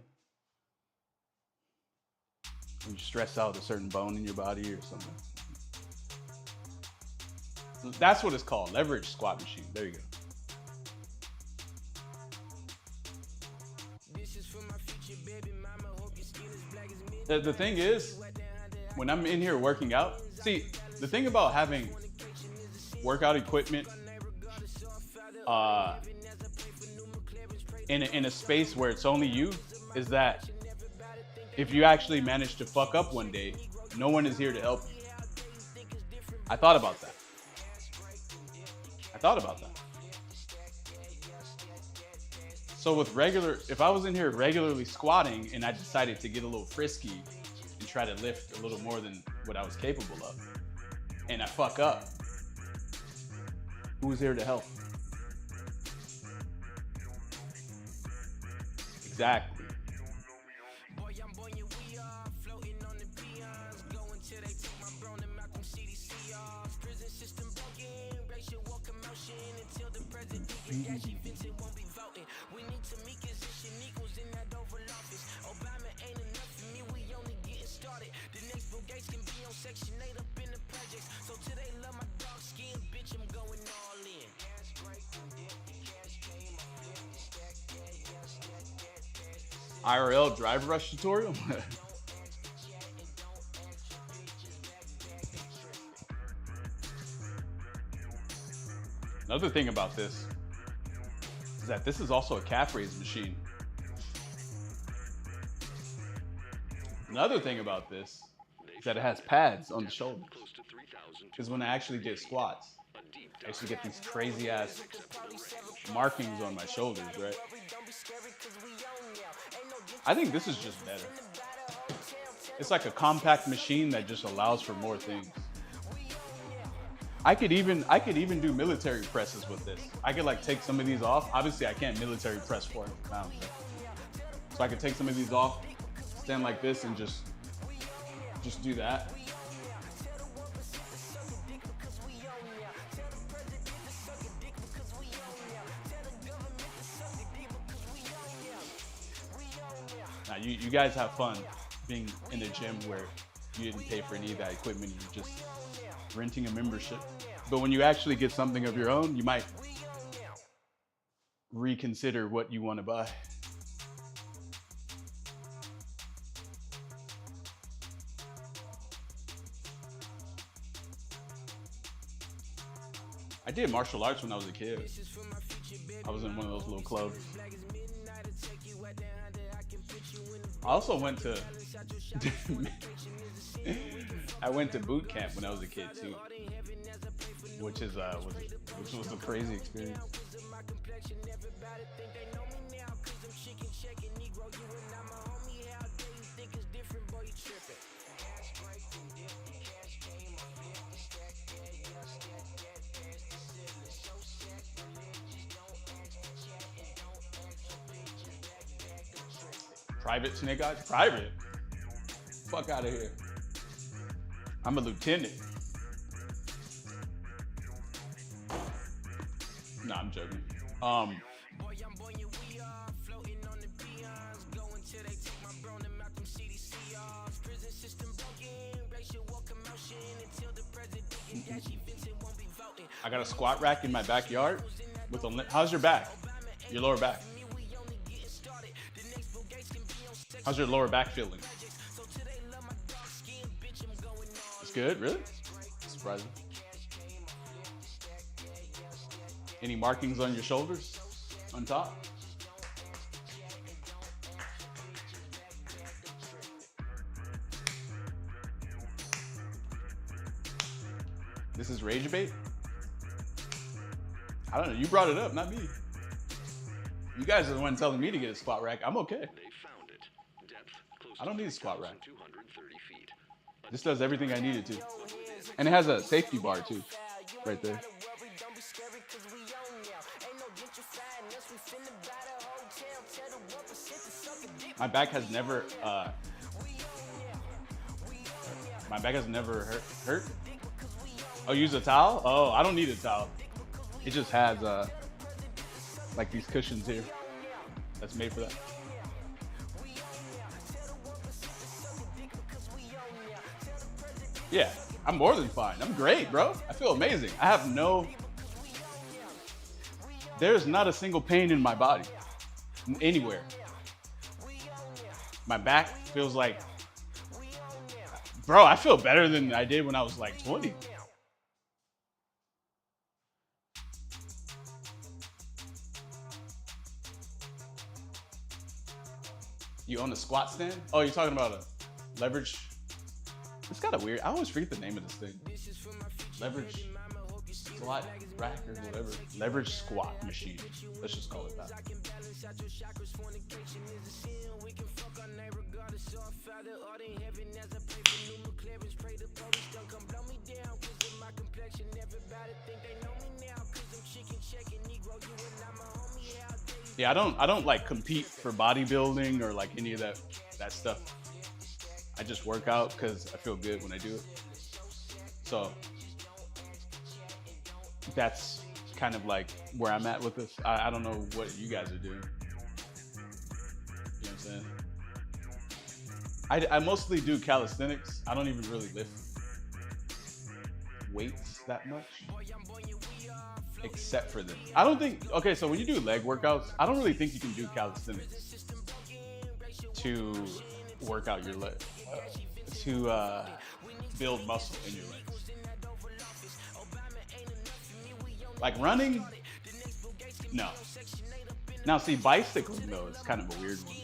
When you stress out a certain bone in your body or something. That's what it's called, leverage squat machine. There you go. The thing is, when I'm in here working out, see, the thing about having workout equipment in a space where it's only you is that if you actually manage to fuck up one day, no one is here to help you. I thought about that. So with if I was in here regularly squatting and I decided to get a little frisky and try to lift a little more than what I was capable of, and I fuck up, who's here to help? Exactly. IRL drive rush tutorial. Another thing about this is that this is also a calf raise machine. Another thing about this is that it has pads on the shoulders. Because when I actually did squats, I used to get these crazy ass markings on my shoulders, right? I think this is just better. It's like a compact machine that just allows for more things. I could even do military presses with this. I could like take some of these off. Obviously I can't military press 400 pounds. Right? So I could take some of these off, stand like this and just do that. Now you guys have fun being in a gym where you didn't pay for any of that equipment, you're just renting a membership. But when you actually get something of your own, you might reconsider what you want to buy. I did martial arts when I was a kid. I was in one of those little clubs. I also went to boot camp when I was a kid too, which was a crazy experience. Private Snake Eyes? Private? Fuck out of here. I'm a lieutenant. Nah, I'm joking. I got a squat rack in my backyard with how's your back? Your lower back? How's your lower back feeling? It's good, really? Surprising. Any markings on your shoulders? On top? This is rage bait? I don't know, you brought it up, not me. You guys are the one telling me to get a squat rack. I'm okay. They found it. Depth close I don't need a squat rack. 230 feet. This does everything I need it to. And it has a safety bar too, right there. My back has never hurt. Oh, use a towel? Oh, I don't need a towel. It just has like these cushions here. That's made for that. Yeah, I'm more than fine. I'm great, bro. I feel amazing. I have there's not a single pain in my body, anywhere. My back feels like, bro, I feel better than I did when I was like 20. You own a squat stand? Oh, you're talking about a leverage? It's got a weird, I always forget the name of this thing. Leverage squat rack or whatever. Leverage squat machine. Let's just call it that. Yeah, I don't like compete for bodybuilding or like any of that stuff. I just work out because I feel good when I do it. So that's kind of like where I'm at with this. I don't know what you guys are doing. You know what I'm saying? I mostly do calisthenics. I don't even really lift weights that much, except for this. I don't think, okay, so when you do leg workouts, I don't really think you can do calisthenics to work out your leg, to build muscle in your legs. Like running, no. Now see, bicycling though is kind of a weird one.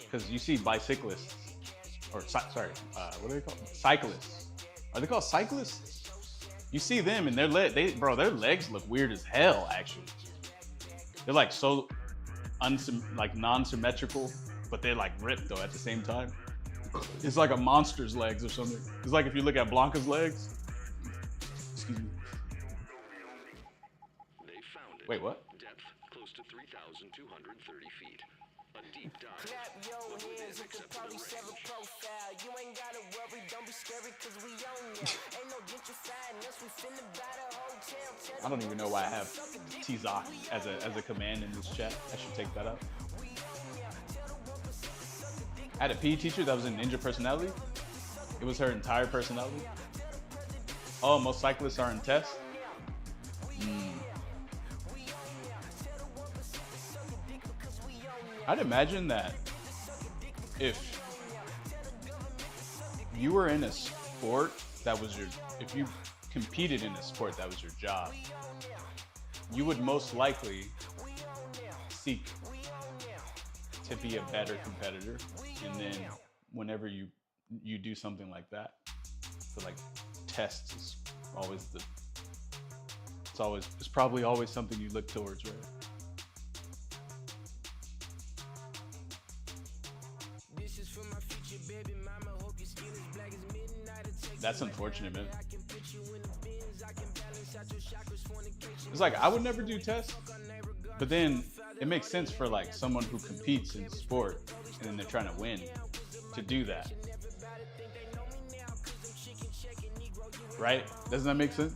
Because you see bicyclists, or what are they called? Cyclists. Are they called cyclists? You see them and their legs look weird as hell, actually. They're like so non-symmetrical, but they're like ripped though at the same time. It's like a monster's legs or something. It's like if you look at Blanca's legs. Excuse me. They found it. Wait, what? Depth close to 3,230 feet. A deep dive. Clap your hands if the police have a profile. You ain't gotta worry, don't be scary, cause we own ya. Ain't no gentrifying us, we finna buy the hotel. I don't even know why I have T-Zoc as a command in this chat. I should take that out. I had a PE teacher that was in Ninja Personality. It was her entire personality. Oh, most cyclists are in test. I'd imagine that if you were in a sport that was if you competed in a sport that was your job, you would most likely seek to be a better competitor. And then whenever you do something like that, so like tests is always it's probably always something you look towards, right? That's unfortunate, man. It's like, I would never do tests, but then it makes sense for like someone who competes in sport and then they're trying to win to do that. Right? Doesn't that make sense?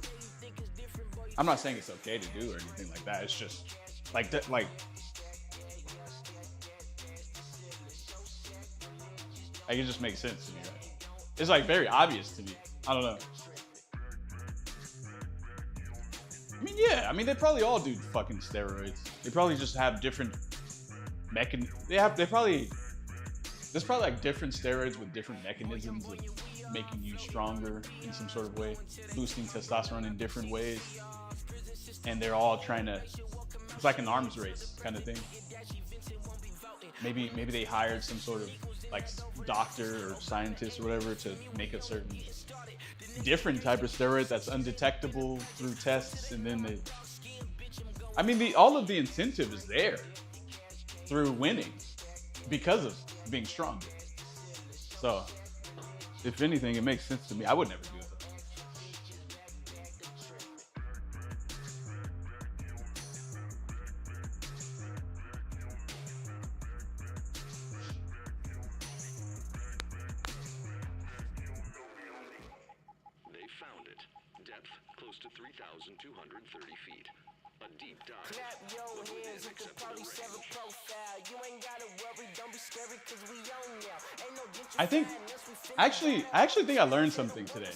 I'm not saying it's okay to do or anything like that. It's just like that, like it just makes sense to me, right? It's like very obvious to me. I don't know. I mean, yeah. I mean, they probably all do fucking steroids. They probably just have different they probably there's probably like different steroids with different mechanisms of making you stronger in some sort of way, boosting testosterone in different ways. And they're all trying to, it's like an arms race kind of thing. Maybe they hired some sort of like doctor or scientist or whatever to make a certain different type of steroid that's undetectable through tests, and then they, I mean, all of the incentive is there through winning because of being stronger. So, if anything, it makes sense to me. I would never do it. They found it. Depth close to 3,230 feet. A deep dive. Clap your but within hands with the acceptable 47 range. profile. You ain't gotta worry, don't be scary, cause we on now. Ain't no I think, I actually think I learned something today.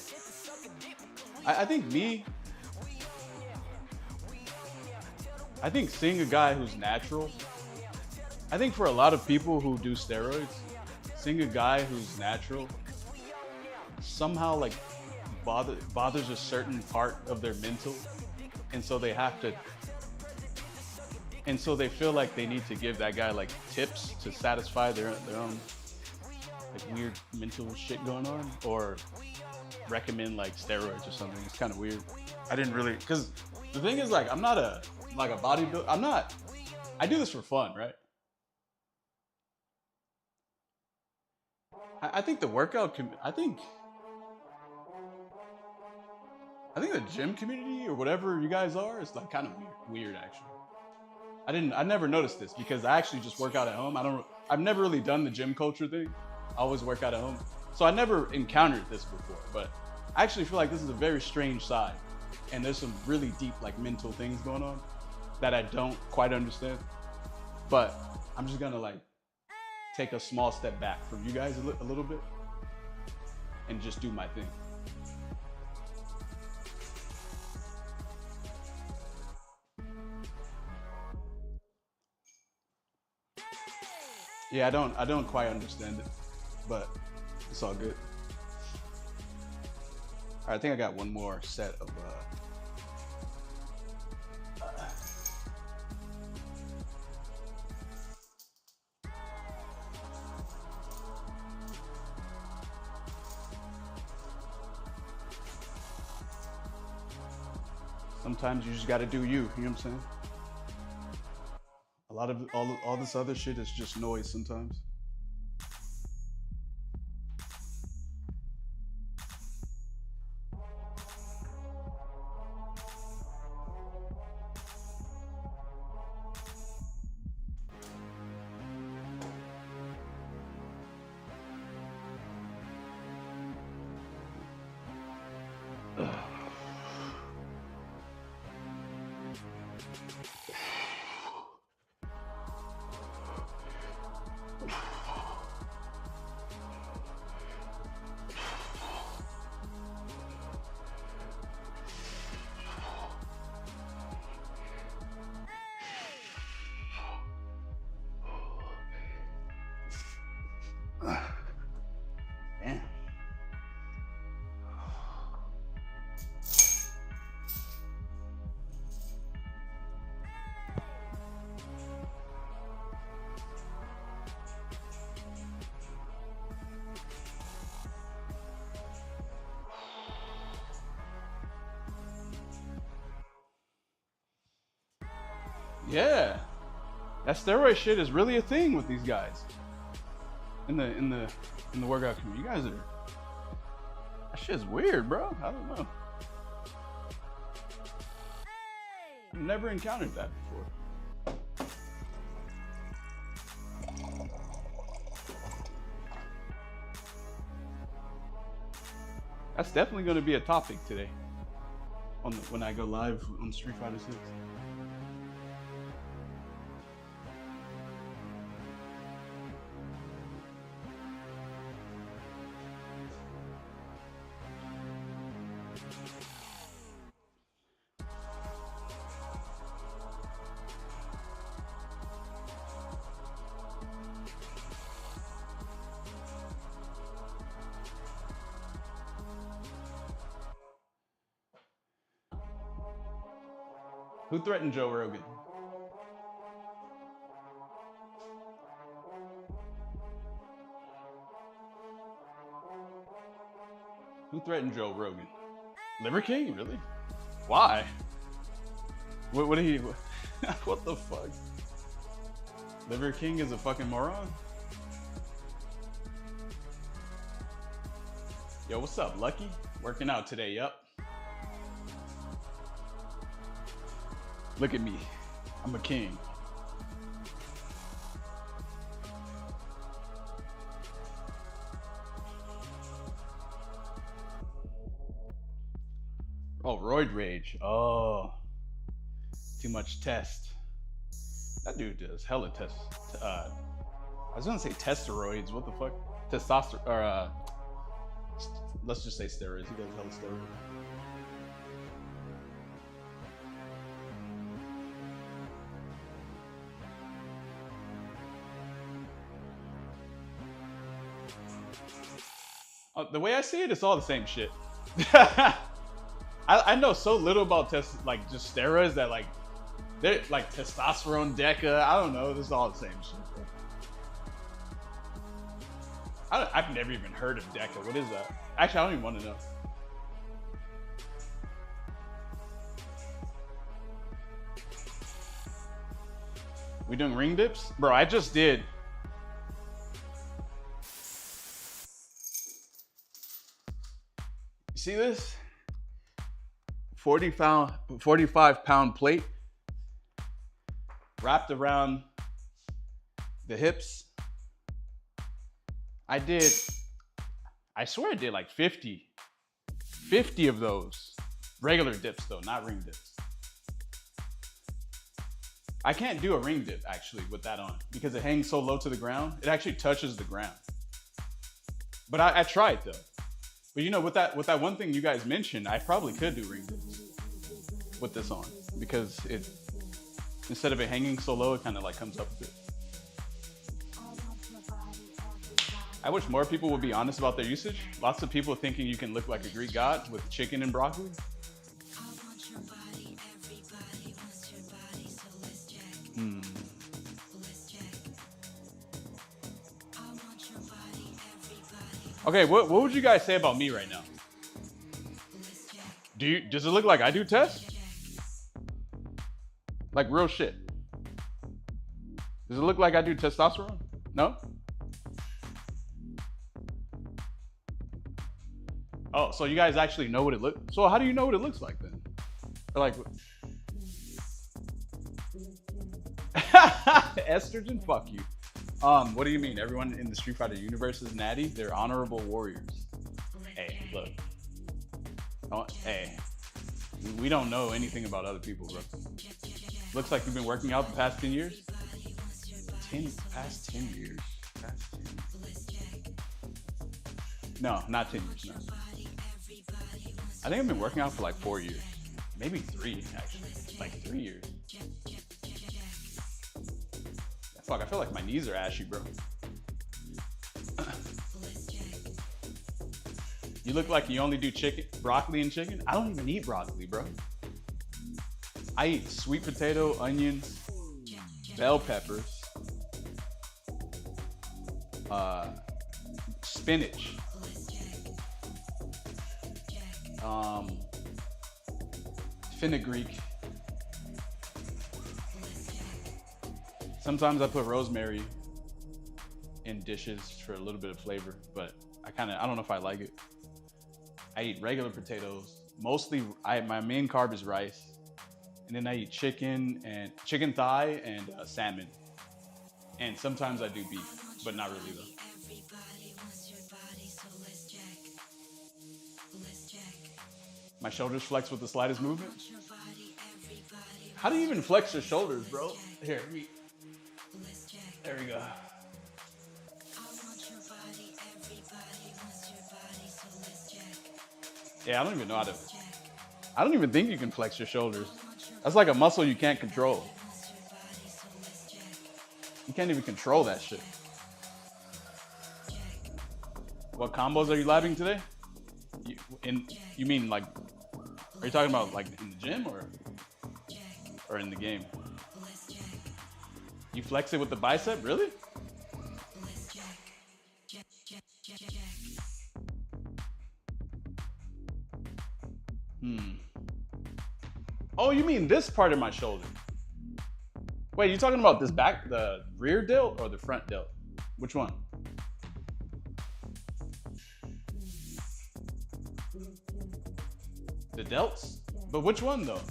I think seeing a guy who's natural, I think for a lot of people who do steroids, seeing a guy who's natural somehow like bothers a certain part of their mental, and so they have to, and so they feel like they need to give that guy like tips to satisfy their own like weird mental shit going on, or recommend like steroids or something. It's kind of weird. I didn't really, because the thing is, like, I'm not a bodybuilder. I do this for fun, right? I think the workout, I think the gym community or whatever you guys are is like kind of weird actually. I never noticed this because I actually just work out at home. I've never really done the gym culture thing. I always work out at home. So I never encountered this before, but I actually feel like this is a very strange side. And there's some really deep like mental things going on that I don't quite understand. But I'm just gonna like take a small step back from you guys a little bit and just do my thing. Yeah, I don't quite understand it, but it's all good. All right, I think I got one more set of sometimes you just got to do you, you know what I'm saying? A lot of all this other shit is just noise sometimes. Damn. Yeah, that steroid shit is really a thing with these guys in the workout community. You guys are, that shit's weird, bro. I don't know. I've never encountered that before. That's definitely going to be a topic today when I go live on Street Fighter 6. Who threatened Joe Rogan? Who threatened Joe Rogan? Liver King? Really? Why? What did he... What the fuck? Liver King is a fucking moron? Yo, what's up, Lucky? Working out today, yup. Look at me. I'm a king. Oh, roid rage. Oh. Too much test. That dude does hella test. I was gonna say testosteroids. What the fuck? Testosterone, or let's just say steroids. He does hella steroids. The way I see it, it's all the same shit. I know so little about just steroids that like they're like testosterone, deca. I don't know. This is all the same shit. I've never even heard of deca. What is that? Actually, I don't even want to know. We doing ring dips, bro? I just did. See this? 45 pound plate wrapped around the hips. I swear I did like 50 of those. Regular dips though, not ring dips. I can't do a ring dip actually with that on because it hangs so low to the ground. It actually touches the ground. But I tried though. But you know, with that one thing you guys mentioned, I probably could do ring dips with this on because it, instead of it hanging so low, it kind of like comes up a bit. I wish more people would be honest about their usage. Lots of people thinking you can look like a Greek god with chicken and broccoli. Okay, what would you guys say about me right now? Does it look like I do tests? Like real shit. Does it look like I do testosterone? No? Oh, so you guys actually know what it looks. So how do you know what it looks like then? Or like estrogen? Fuck you. What do you mean? Everyone in the Street Fighter universe is natty? They're honorable warriors. Hey, look. Oh, hey, we don't know anything about other people, bro. Looks like you've been working out the past 10 years. Past 10 years. No, not 10 years, no. I think I've been working out for like 4 years. Maybe 3, actually. Like 3 years. Fuck, I feel like my knees are ashy, bro. You look like you only do broccoli and chicken. I don't even eat broccoli, bro. I eat sweet potato, onions, bell peppers, spinach, fenugreek. Sometimes I put rosemary in dishes for a little bit of flavor, but I don't know if I like it. I eat regular potatoes. Mostly, my main carb is rice. And then I eat chicken thigh and salmon. And sometimes I do beef, but not really though. My shoulders flex with the slightest movement. How do you even flex your shoulders, bro? Here, there we go. Yeah, I don't even know how to. I don't even think you can flex your shoulders. That's like a muscle you can't control. You can't even control that shit. What combos are you labbing today? You mean like, are you talking about like in the gym or? or in the game. You flex it with the bicep, really? Oh, you mean this part of my shoulder? Wait, you talking about this back, the rear delt or the front delt? Which one? The delts? But which one though?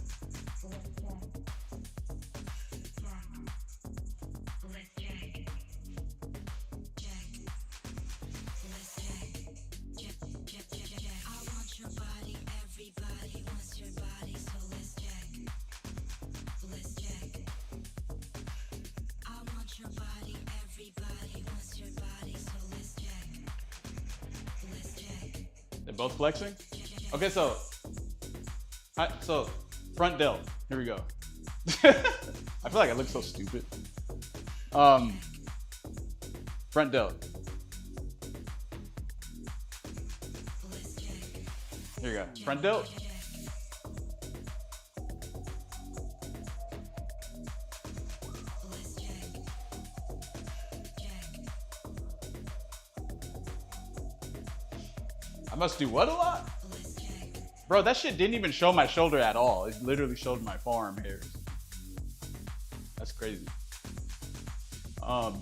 They're both flexing? Okay, so front delt. Here we go. I feel like I look so stupid. Front delt. Here you go. Front delt. I must do what a lot? Bro, that shit didn't even show my shoulder at all. It literally showed my forearm hairs. That's crazy. Might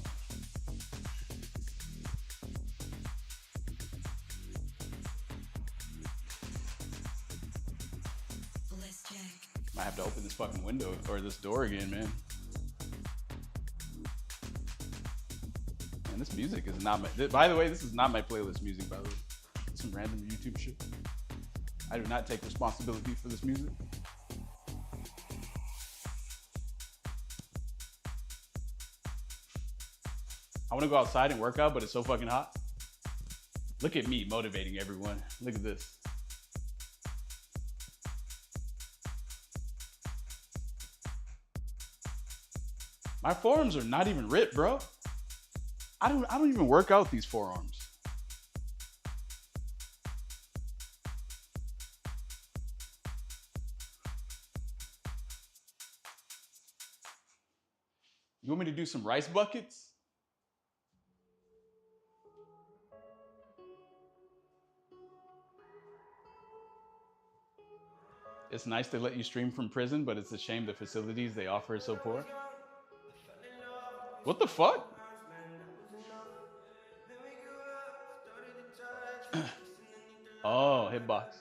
have to open this fucking window or this door again, man. Man, this music is not my, by the way, this is not my playlist music, by the way. It's some random YouTube shit. I do not take responsibility for this music. I want to go outside and work out, but it's so fucking hot. Look at me motivating everyone. Look at this. My forearms are not even ripped, bro. I don't even work out these forearms. You want me to do some rice buckets? It's nice to let you stream from prison, but it's a shame the facilities they offer are so poor. What the fuck? Oh, hitbox.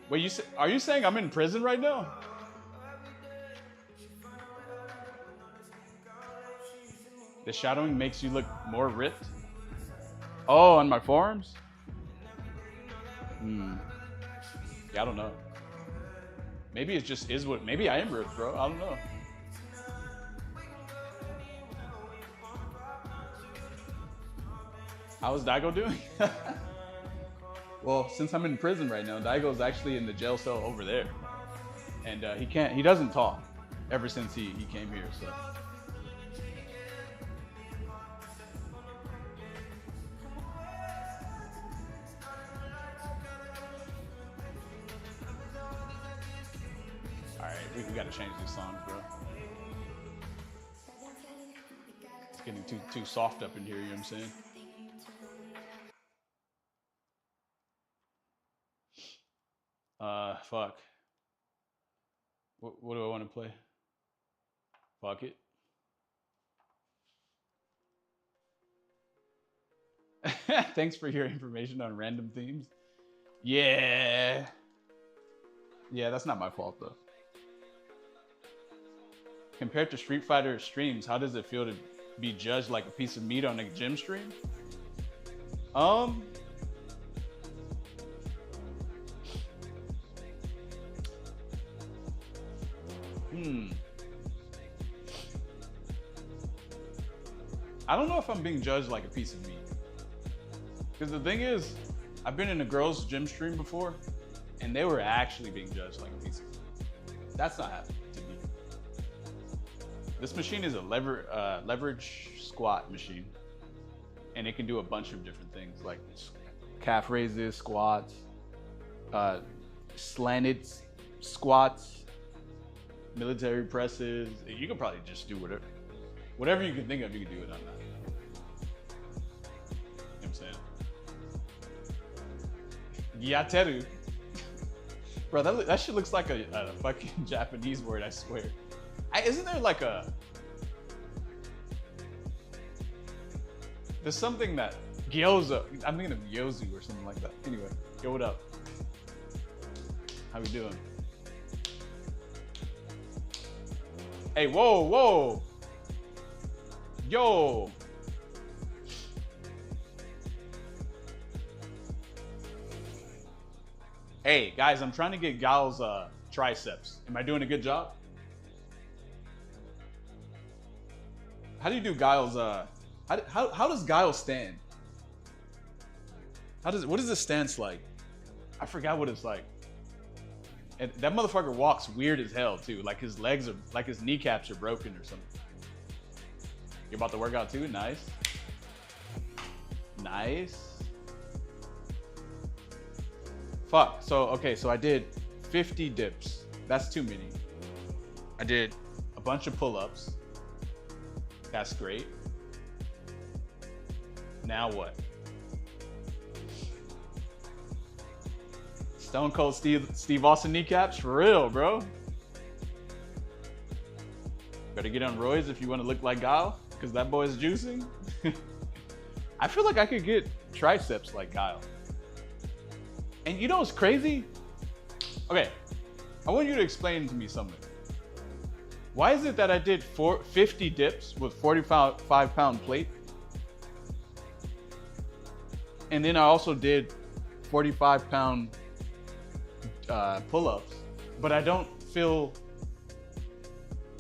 Wait, are you saying I'm in prison right now? The shadowing makes you look more ripped? Oh, on my forearms? Yeah, I don't know. Maybe it just is what, maybe I am ripped, bro. I don't know. How is Daigo doing? Well, since I'm in prison right now, Daigo's actually in the jail cell over there. And he doesn't talk ever since he came here, so. We gotta change these songs, bro. It's getting too soft up in here, you know what I'm saying? Fuck. What do I want to play? Fuck it. Thanks for your information on random themes. Yeah. Yeah, that's not my fault though. Compared to Street Fighter streams, how does it feel to be judged like a piece of meat on a gym stream? I don't know if I'm being judged like a piece of meat. Because the thing is, I've been in a girls' gym stream before, and they were actually being judged like a piece of meat. That's not happening to me. This machine is a leverage squat machine, and it can do a bunch of different things like calf raises, squats, slanted squats, military presses. You can probably just do whatever you can think of, you can do it on that. You know what I'm saying? Yateru. Bro, that shit looks like a fucking Japanese word, I swear. Isn't there like there's something that gyoza. I'm thinking of gyozu or something like that. Anyway, yo, what up? How we doing? Hey, whoa. Yo. Hey, guys, I'm trying to get Gal's triceps. Am I doing a good job? How do you do Guile's how does Guile stand? What is the stance like? I forgot what it's like. And that motherfucker walks weird as hell too. Like his legs are, like his kneecaps are broken or something. You're about to work out too? Nice. Nice. Fuck. So, okay, so I did 50 dips. That's too many. I did a bunch of pull-ups. That's great. Now what? Stone Cold Steve Austin kneecaps? For real, bro. Better get on roids if you want to look like Guile, because that boy's juicing. I feel like I could get triceps like Guile. And you know what's crazy? Okay, I want you to explain to me something. Why is it that I did 50 dips with 45-pound plate? And then I also did 45-pound pull-ups, but I don't feel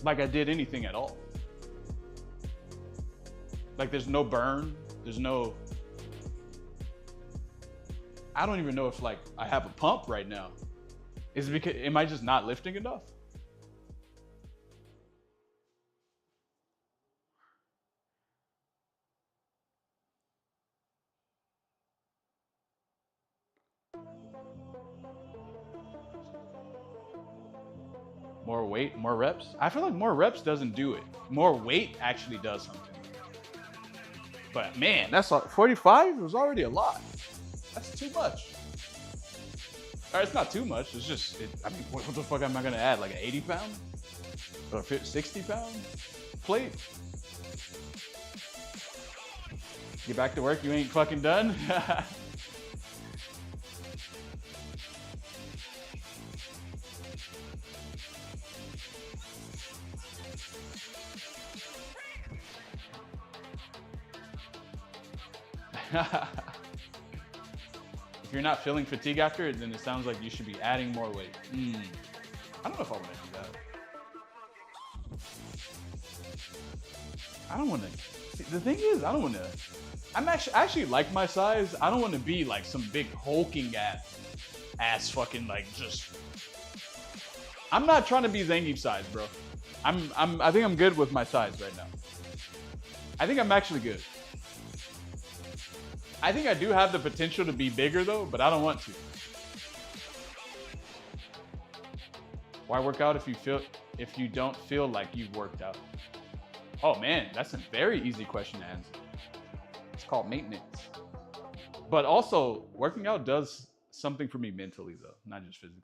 like I did anything at all. Like there's no burn, there's no, I don't even know if like I have a pump right now. Is it because, am I just not lifting enough? More weight, more reps? I feel like more reps doesn't do it. More weight actually does something. But man, that's 45 was already a lot. That's too much. Or it's not too much. It's just, I mean, what the fuck am I gonna add? Like an 80 pound? Or 60 pound plate? Get back to work, you ain't fucking done? If you're not feeling fatigue after it, then it sounds like you should be adding more weight. I don't know if I want to do that. I don't want to. The thing is, I don't want to. I actually like my size. I don't want to be like some big hulking ass fucking like just. I'm not trying to be Zangief size, bro. I think I'm good with my size right now. I think I'm actually good. I think I do have the potential to be bigger though, but I don't want to. Why work out if you don't feel like you've worked out? Oh man, that's a very easy question to answer. It's called maintenance. But also, working out does something for me mentally though, not just physically.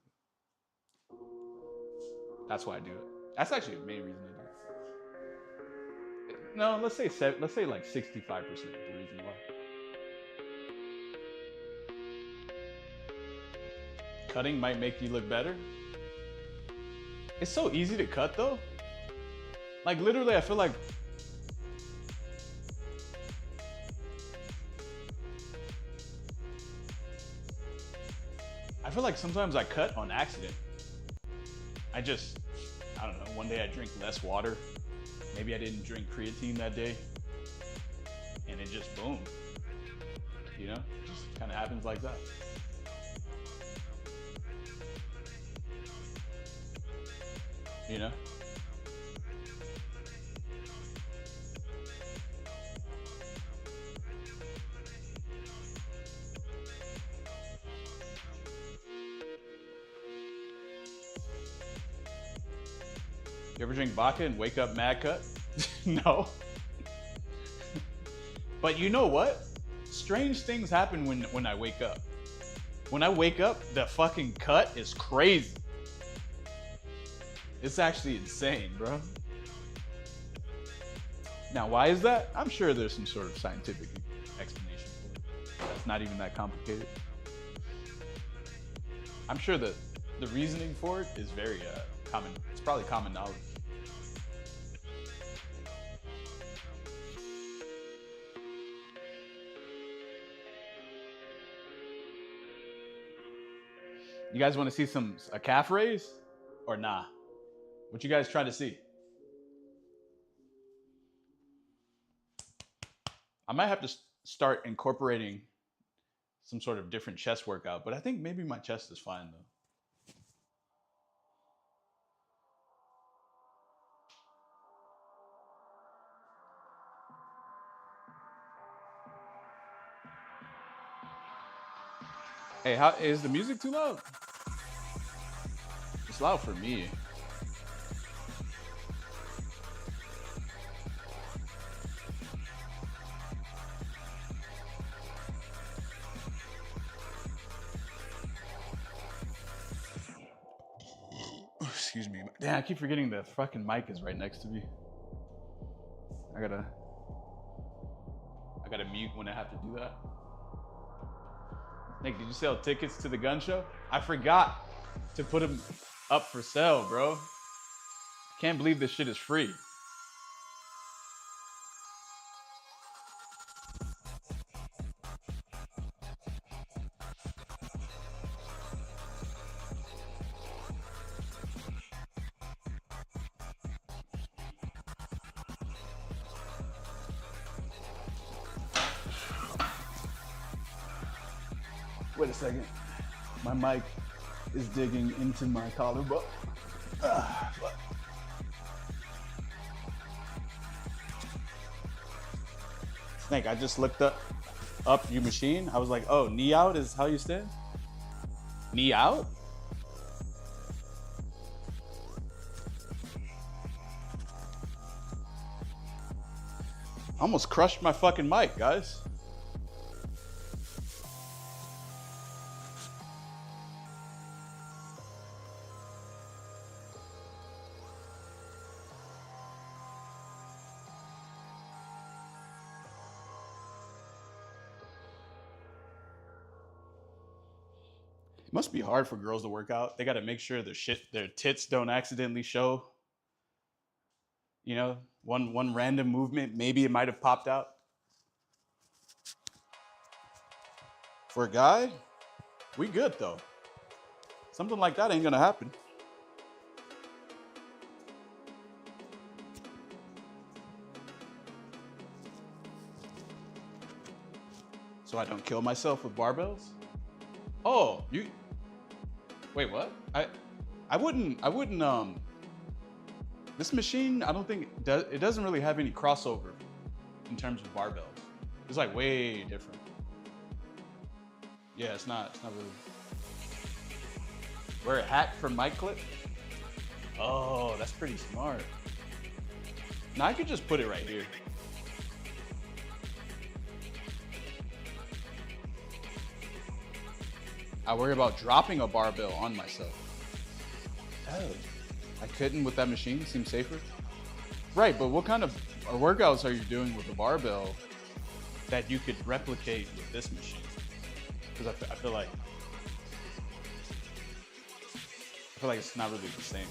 That's why I do it. That's actually the main reason I do it. No, let's say like 65% of the reason why. Cutting might make you look better. It's so easy to cut though. Like literally, I feel like sometimes I cut on accident. I don't know, one day I drink less water. Maybe I didn't drink creatine that day. And it just boom. You know, it just kind of happens like that. You know? You ever drink vodka and wake up mad cut? No. But you know what? Strange things happen when I wake up. When I wake up, the fucking cut is crazy. It's actually insane, bro. Now, why is that? I'm sure there's some sort of scientific explanation for it. That's not even that complicated. I'm sure that the reasoning for it is very common. It's probably common knowledge. You guys want to see a calf raise or nah? What you guys try to see? I might have to start incorporating some sort of different chest workout, but I think maybe my chest is fine though. Hey, how is the music too loud? It's loud for me. Excuse me. Damn, I keep forgetting the fucking mic is right next to me. I gotta mute when I have to do that. Nick, did you sell tickets to the gun show? I forgot to put them up for sale, bro. I can't believe this shit is free. Wait a second. My mic is digging into my collarbone. I think I just looked up your machine. I was like, oh, knee out is how you stand? Knee out? I almost crushed my fucking mic, guys. It must be hard for girls to work out. They got to make sure their tits don't accidentally show. You know, one random movement, maybe it might have popped out. For a guy, we good though. Something like that ain't gonna happen. So I don't kill myself with barbells? Oh, wait, what? I wouldn't, this machine, I don't think, it doesn't really have any crossover in terms of barbells. It's like way different. Yeah, it's not really. Wear a hat for mic clip? Oh, that's pretty smart. Now I could just put it right here. I worry about dropping a barbell on myself. Oh, I couldn't with that machine? Seems safer? Right, but what kind of workouts are you doing with a barbell that you could replicate with this machine? Because I feel like it's not really the same.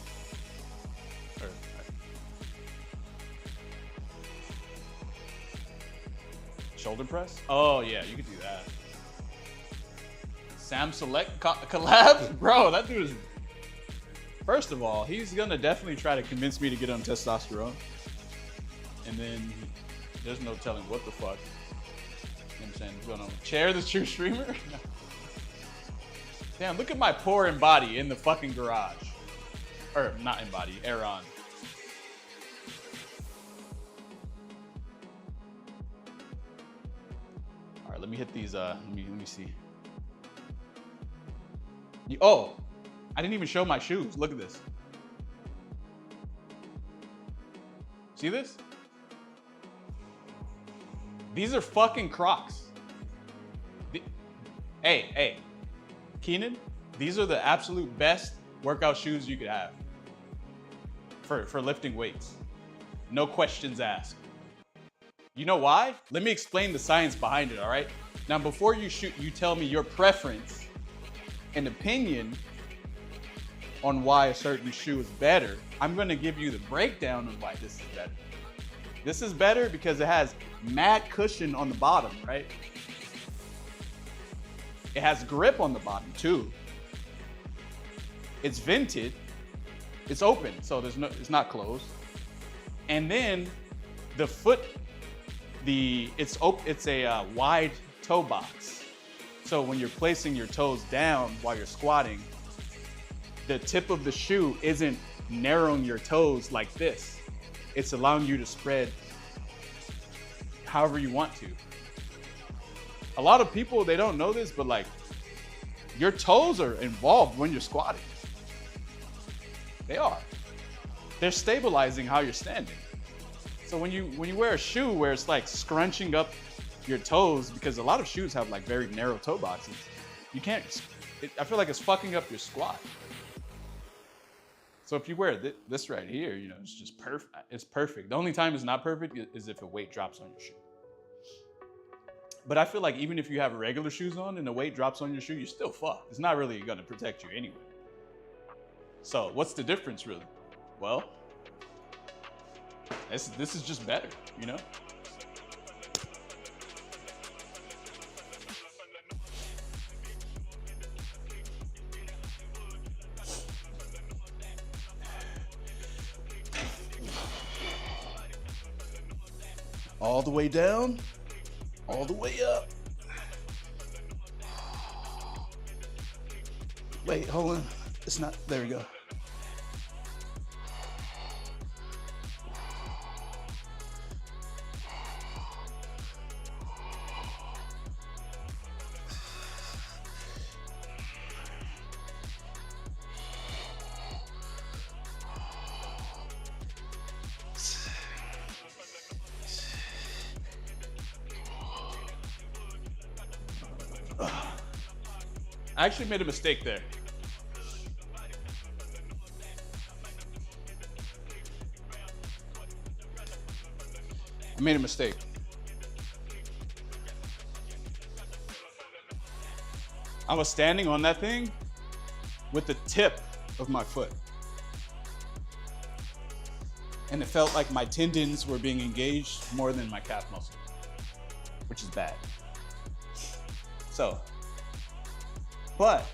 Shoulder press? Oh yeah, you could do that. Sam Select collab? Bro, that dude is... First of all, he's gonna definitely try to convince me to get on testosterone. And then there's no telling what the fuck. You know what I'm saying? What's going on? Chair the true streamer? Damn, look at my poor embody in the fucking garage. Or not embody, air on. All right, let me hit these, let me see. Oh, I didn't even show my shoes. Look at this. See this? These are fucking Crocs. Hey, Keenan, these are the absolute best workout shoes you could have for lifting weights. No questions asked. You know why? Let me explain the science behind it, all right? Now, before you shoot, you tell me your preference and opinion on why a certain shoe is better. I'm gonna give you the breakdown on why this is better. This is better because it has mad cushion on the bottom, right? It has grip on the bottom too. It's vented. It's open, so it's not closed. And then the foot, it's a wide toe box. So when you're placing your toes down while you're squatting, the tip of the shoe isn't narrowing your toes like this. It's allowing you to spread however you want to. A lot of people, they don't know this, but like your toes are involved when you're squatting. They are. They're stabilizing how you're standing. So when you wear a shoe where it's like scrunching up your toes, because a lot of shoes have like very narrow toe boxes, you can't, I feel like it's fucking up your squat. So if you wear this right here, you know, it's just perfect. It's perfect. The only time it's not perfect is if a weight drops on your shoe. But I feel like even if you have regular shoes on and the weight drops on your shoe, you're still fucked. It's not really gonna protect you anyway. So what's the difference really? Well, this is just better, you know? All the way down, all the way up. Wait, hold on. It's not, there we go. I actually made a mistake there. I made a mistake. I was standing on that thing with the tip of my foot. And it felt like my tendons were being engaged more than my calf muscle, which is bad. So, but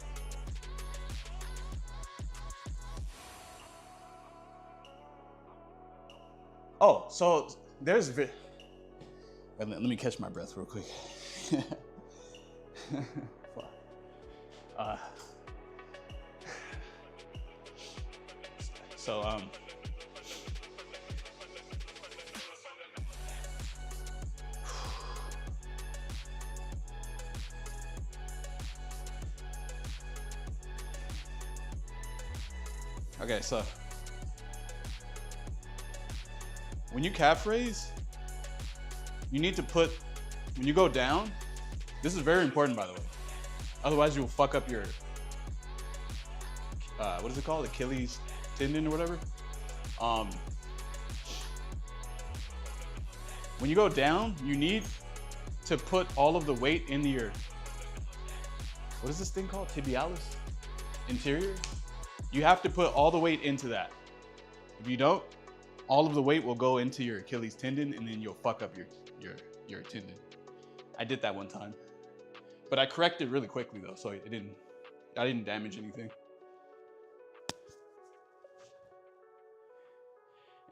oh, so there's let me catch my breath real quick. Okay, so when you calf raise, you need to put, when you go down, this is very important by the way. Otherwise you'll fuck up your, what is it called? Achilles tendon or whatever. When you go down, you need to put all of the weight into your, what is this thing called? Tibialis? Interior? You have to put all the weight into that. If you don't, all of the weight will go into your Achilles tendon and then you'll fuck up your tendon. I did that one time. But I corrected really quickly though, so I didn't damage anything.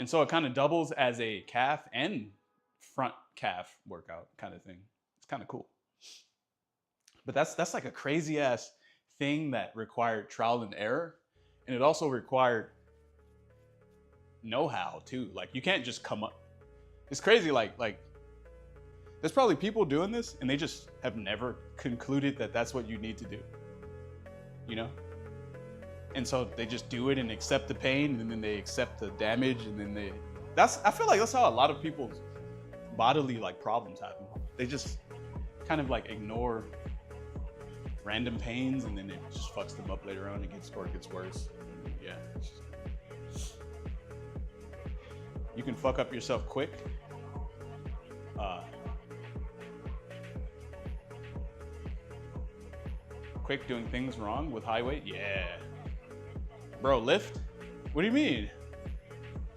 And so it kind of doubles as a calf and front calf workout kind of thing. It's kind of cool. But that's like a crazy ass thing that required trial and error. And it also required know-how too. Like you can't just come up. It's crazy. Like there's probably people doing this and they just have never concluded that that's what you need to do, you know? And so they just do it and accept the pain and then they accept the damage and then I feel like that's how a lot of people's bodily like problems happen. They just kind of like ignore random pains, and then it just fucks them up later on. It gets worse. Yeah. You can fuck up yourself quick. Quick doing things wrong with high weight? Yeah. Bro, lift? What do you mean?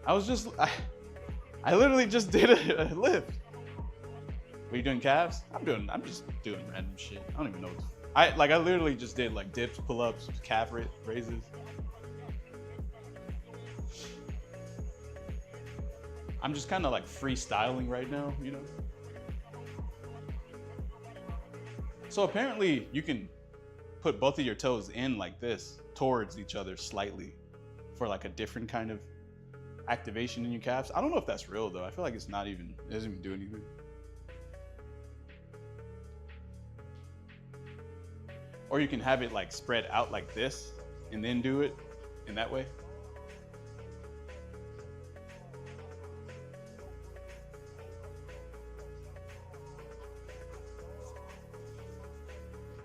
I literally just did a lift. Were you doing calves? I'm just doing random shit. I don't even know. I literally just did like dips, pull-ups, calf raises. I'm just kind of like freestyling right now, you know? So apparently you can put both of your toes in like this towards each other slightly for like a different kind of activation in your calves. I don't know if that's real though. I feel like it doesn't even do anything. Or you can have it like spread out like this and then do it in that way.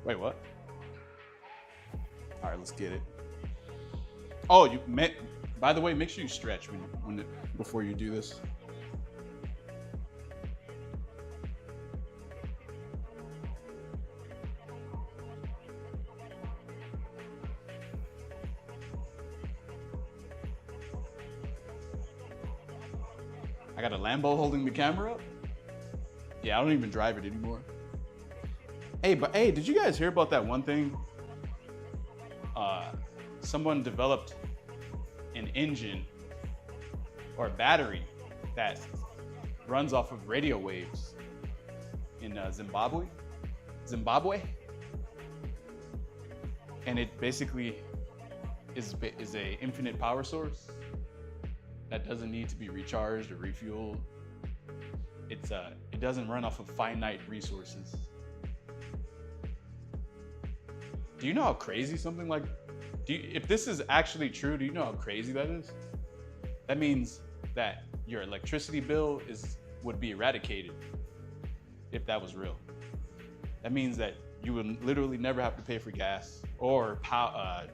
Wait, what? All right, let's get it. Oh, by the way, make sure you stretch before you do this. I got a Lambo holding the camera up. Yeah, I don't even drive it anymore. Hey, did you guys hear about that one thing? Someone developed an engine or a battery that runs off of radio waves in Zimbabwe, and it basically is a infinite power source that doesn't need to be recharged or refueled. It doesn't run off of finite resources. Do you know how crazy something like? If this is actually true, do you know how crazy that is? That means that your electricity bill would be eradicated if that was real. That means that you would literally never have to pay for gas or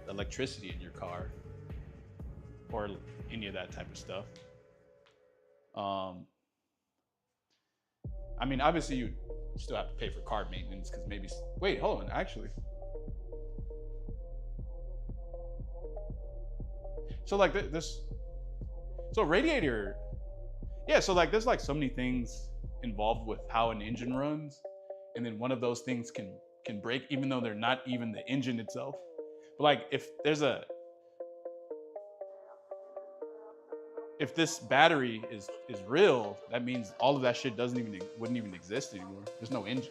electricity in your car or any of that type of stuff. I mean, obviously you still have to pay for car maintenance because maybe. Wait, hold on, actually. So like this, so radiator, yeah. So like there's like so many things involved with how an engine runs, and then one of those things can break, even though they're not even the engine itself. But like if this battery is real, that means all of that shit wouldn't even exist anymore. There's no engine.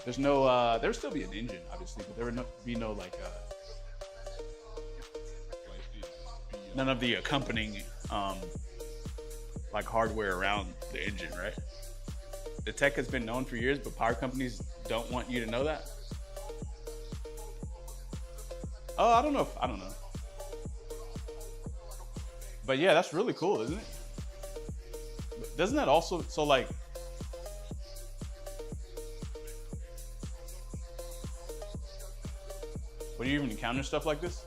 There's no. There'd still be an engine, obviously, but there would be no like. None of the accompanying like hardware around the engine, right? The tech has been known for years, but power companies don't want you to know that. Oh, I don't know. But yeah, that's really cool, isn't it? Doesn't that also, so like, would you even encounter stuff like this?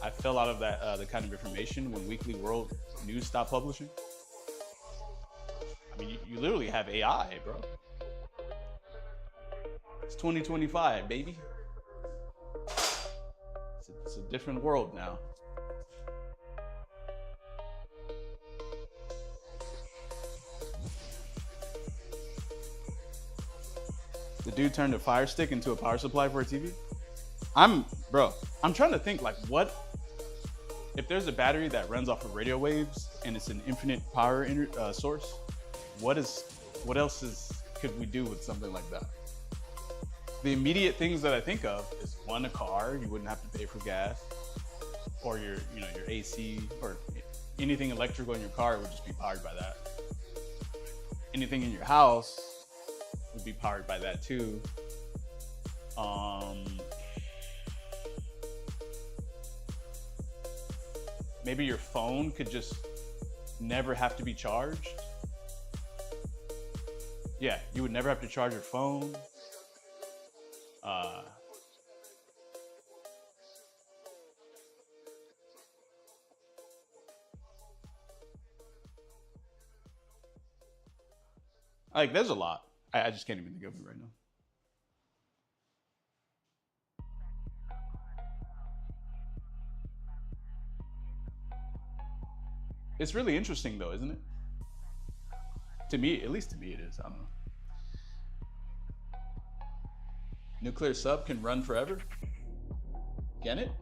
I fell out of that the kind of information when Weekly World News stopped publishing. I mean, you literally have AI, bro. It's 2025, baby. It's a different world now. The dude turned a Fire Stick into a power supply for a TV. I'm trying to think like if there's a battery that runs off of radio waves and it's an infinite power source, what else could we do with something like that? The immediate things that I think of is one, a car, you wouldn't have to pay for gas, or your AC or anything electrical in your car would just be powered by that. Anything in your house would be powered by that too. Maybe your phone could just never have to be charged. Yeah, you would never have to charge your phone. Like, there's a lot. I just can't even think of it right now. It's really interesting though, isn't it? To me, at least to me it is. I don't know. Nuclear sub can run forever? Can it?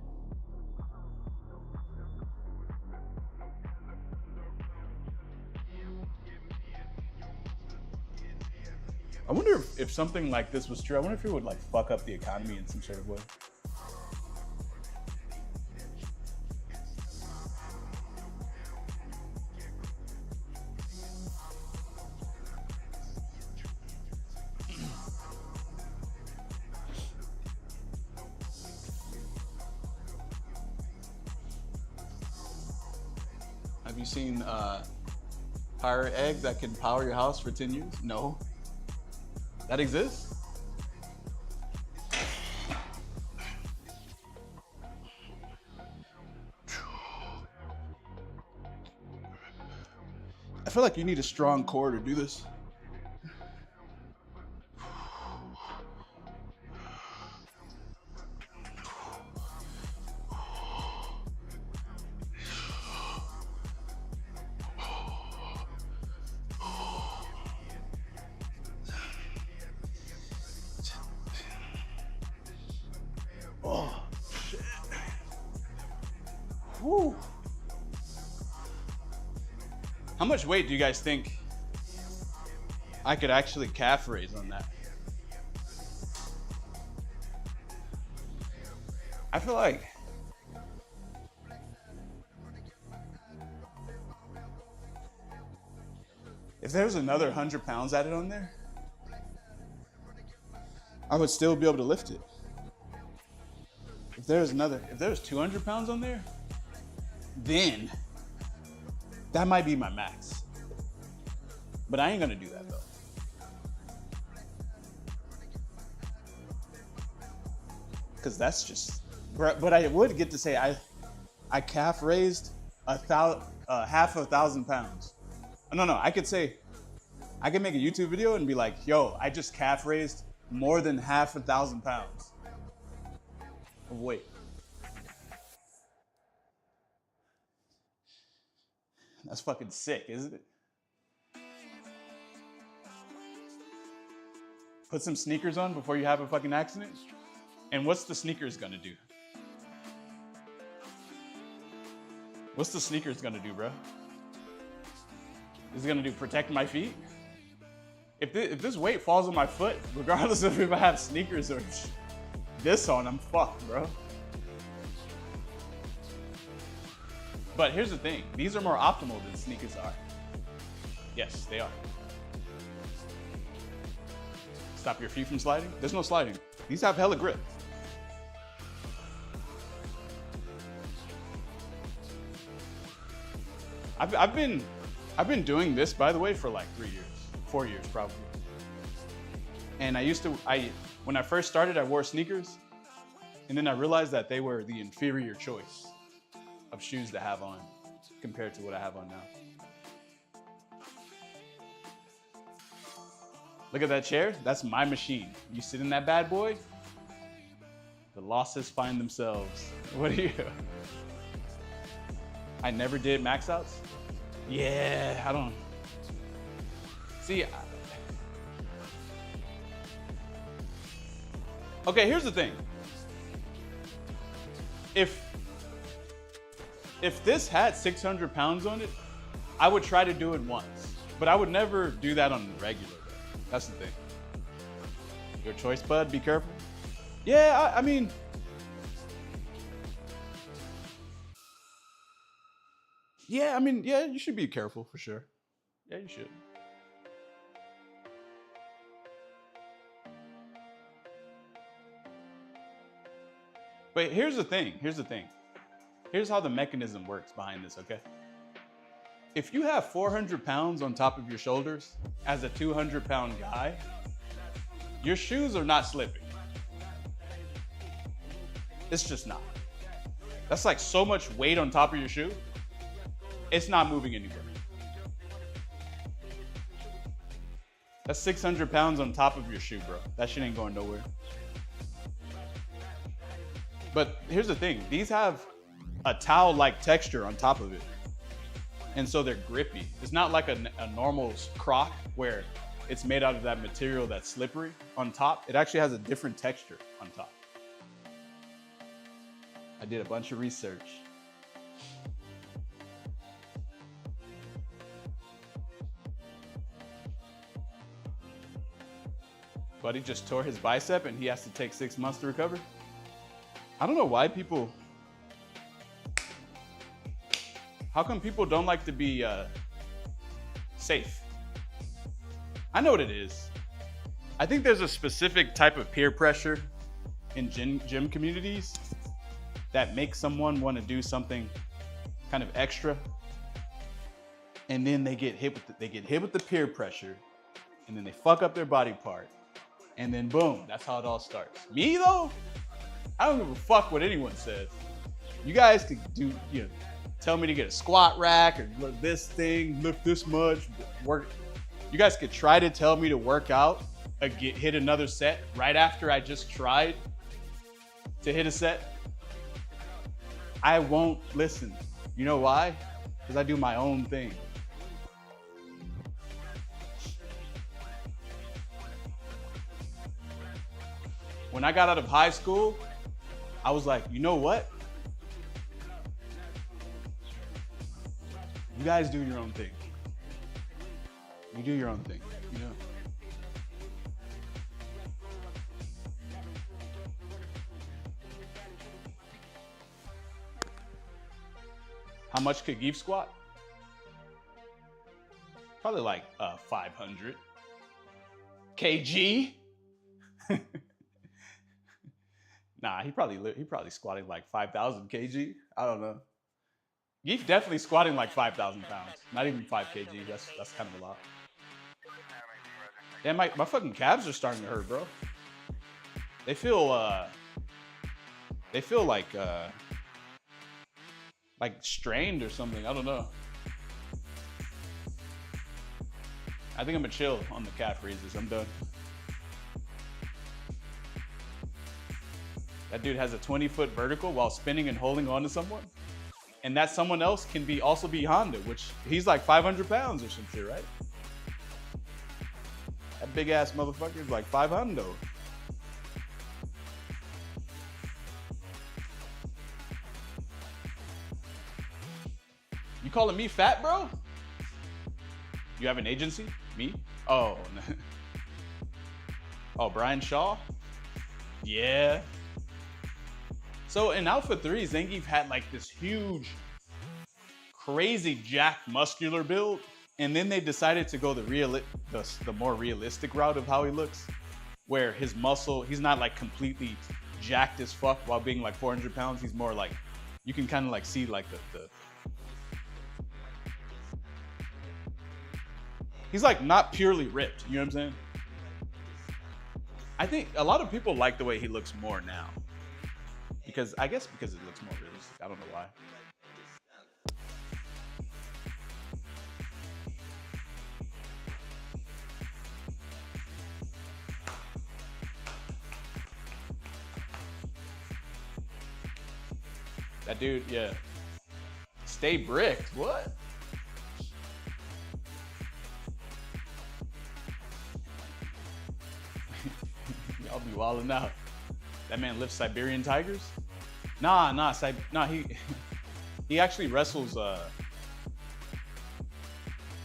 I wonder if something like this was true. I wonder if it would like fuck up the economy in some sort of way. Have you seen Power Egg that can power your house for 10 years? No. That exists? I feel like you need a strong core to do this. Oh, shit. Whew. How much weight do you guys think I could actually calf raise on that? I feel like if there was another 100 pounds added on there, I would still be able to lift it. If there was 200 pounds on there, then that might be my max. But I ain't gonna do that though. Cause that's just, but I would get to say I calf raised half a thousand pounds. No, I could say, I could make a YouTube video and be like, yo, I just calf raised more than half a thousand pounds of weight. That's fucking sick, isn't it? Put some sneakers on before you have a fucking accident. And what's the sneakers gonna do? What's the sneakers gonna do, bro? Is it gonna protect my feet? If this weight falls on my foot, regardless of if I have sneakers or this on, I'm fucked, bro. But here's the thing, these are more optimal than sneakers are. Yes, they are. Stop your feet from sliding? There's no sliding. These have hella grip. I've been doing this, by the way, for like 3 years, 4 years probably. And when I first started, I wore sneakers, and then I realized that they were the inferior choice of shoes to have on compared to what I have on now. Look at that chair, that's my machine. You sit in that bad boy, the losses find themselves. What are you? I never did max outs. Yeah, I don't. See, okay, here's the thing. If this had 600 pounds on it, I would try to do it once, but I would never do that on the regular. That's the thing. Your choice, bud, be careful. Yeah, I mean, yeah, you should be careful for sure. Yeah, you should. But here's the thing. Here's how the mechanism works behind this, okay? if you have 400 pounds on top of your shoulders as a 200-pound guy, your shoes are not slipping. It's just not. That's like so much weight on top of your shoe. It's not moving anywhere. That's 600 pounds on top of your shoe, bro. That shit ain't going nowhere. But here's the thing. These have a towel-like texture on top of it. And so they're grippy. It's not like a normal Croc where it's made out of that material that's slippery on top. It actually has a different texture on top. I did a bunch of research. Buddy just tore his bicep and he has to take 6 months to recover. I don't know why people, how come people don't like to be safe? I know what it is. I think there's a specific type of peer pressure in gym communities that makes someone want to do something kind of extra, and then they get hit with the peer pressure, and then they fuck up their body part, and then boom, that's how it all starts. Me though, I don't give a fuck what anyone says. You guys could do, tell me to get a squat rack or lift this thing, lift this much, work. You guys could try to tell me to work out, hit another set right after I just tried to hit a set. I won't listen. You know why? Because I do my own thing. When I got out of high school, I was like, you know what? You guys do your own thing. You do your own thing, you know? How much could Geef squat? Probably like 500 kg. Nah, he probably squatting like 5,000 kg. I don't know. Geef definitely squatting like 5,000 pounds. Not even 5 kg. That's kind of a lot. Damn, my fucking calves are starting to hurt, bro. They feel like strained or something. I don't know. I think I'm gonna chill on the calf raises. I'm done. That dude has a 20-foot vertical while spinning and holding on to someone. And that someone else can also be Honda, which he's like 500 pounds or some shit, right? That big ass motherfucker is like 500. You calling me fat, bro? You have an agency? Me? Oh, no. Oh, Brian Shaw? Yeah. So in Alpha 3, Zangief had like this huge, crazy jacked muscular build. And then they decided to go the more realistic route of how he looks, where his muscle, he's not like completely jacked as fuck while being like 400 pounds. He's more like, you can kind of like see like the he's like not purely ripped, you know what I'm saying? I think a lot of people like the way he looks more now. Because it looks more realistic. I don't know why. That dude, yeah. Stay bricked, what? Y'all be wilding out. That man lifts Siberian tigers? Nah, he actually wrestles,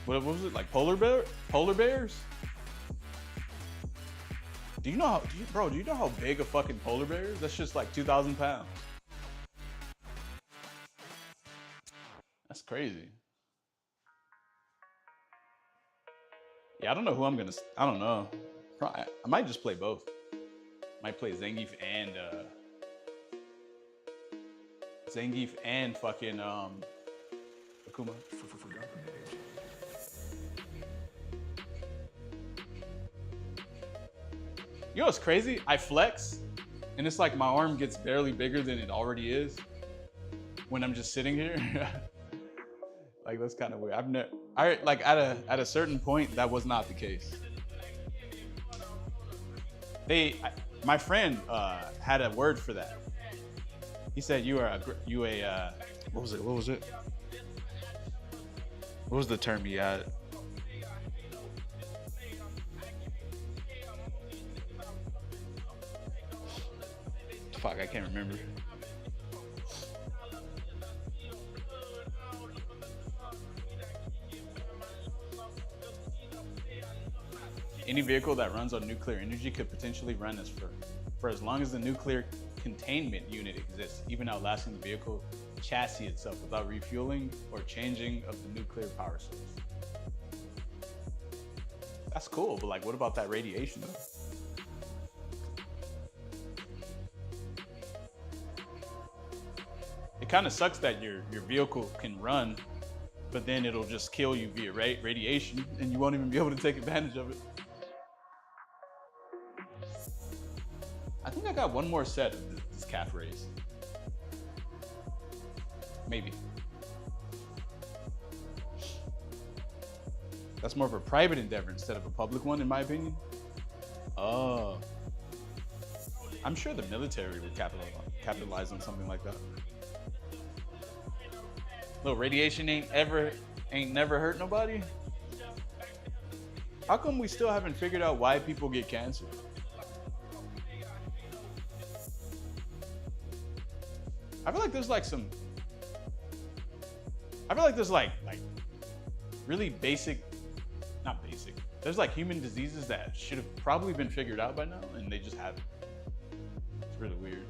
what was it, like polar bears? Do you know how big a fucking polar bear is? That's just like 2,000 pounds. That's crazy. Yeah, I don't know who I don't know. I might just play both. Might play Zangief and fucking Akuma. You know what's crazy? I flex, and it's like my arm gets barely bigger than it already is when I'm just sitting here. Like, that's kind of weird. Like at a certain point, that was not the case. My friend had a word for that. He said what was it? What was the term he had? Fuck, I can't remember. Any vehicle that runs on nuclear energy could potentially run for as long as the nuclear containment unit exists, even outlasting the vehicle chassis itself without refueling or changing of the nuclear power source. That's cool, but like, what about that radiation though? It kind of sucks that your vehicle can run, but then it'll just kill you via radiation, and you won't even be able to take advantage of it. I think I got one more set of this calf raise. Maybe. That's more of a private endeavor instead of a public one, in my opinion. Oh. I'm sure the military would capitalize on something like that. Little radiation ain't never hurt nobody. How come we still haven't figured out why people get cancer? I feel like there's like really basic, not basic. There's like human diseases that should have probably been figured out by now, and they just haven't. It's really weird.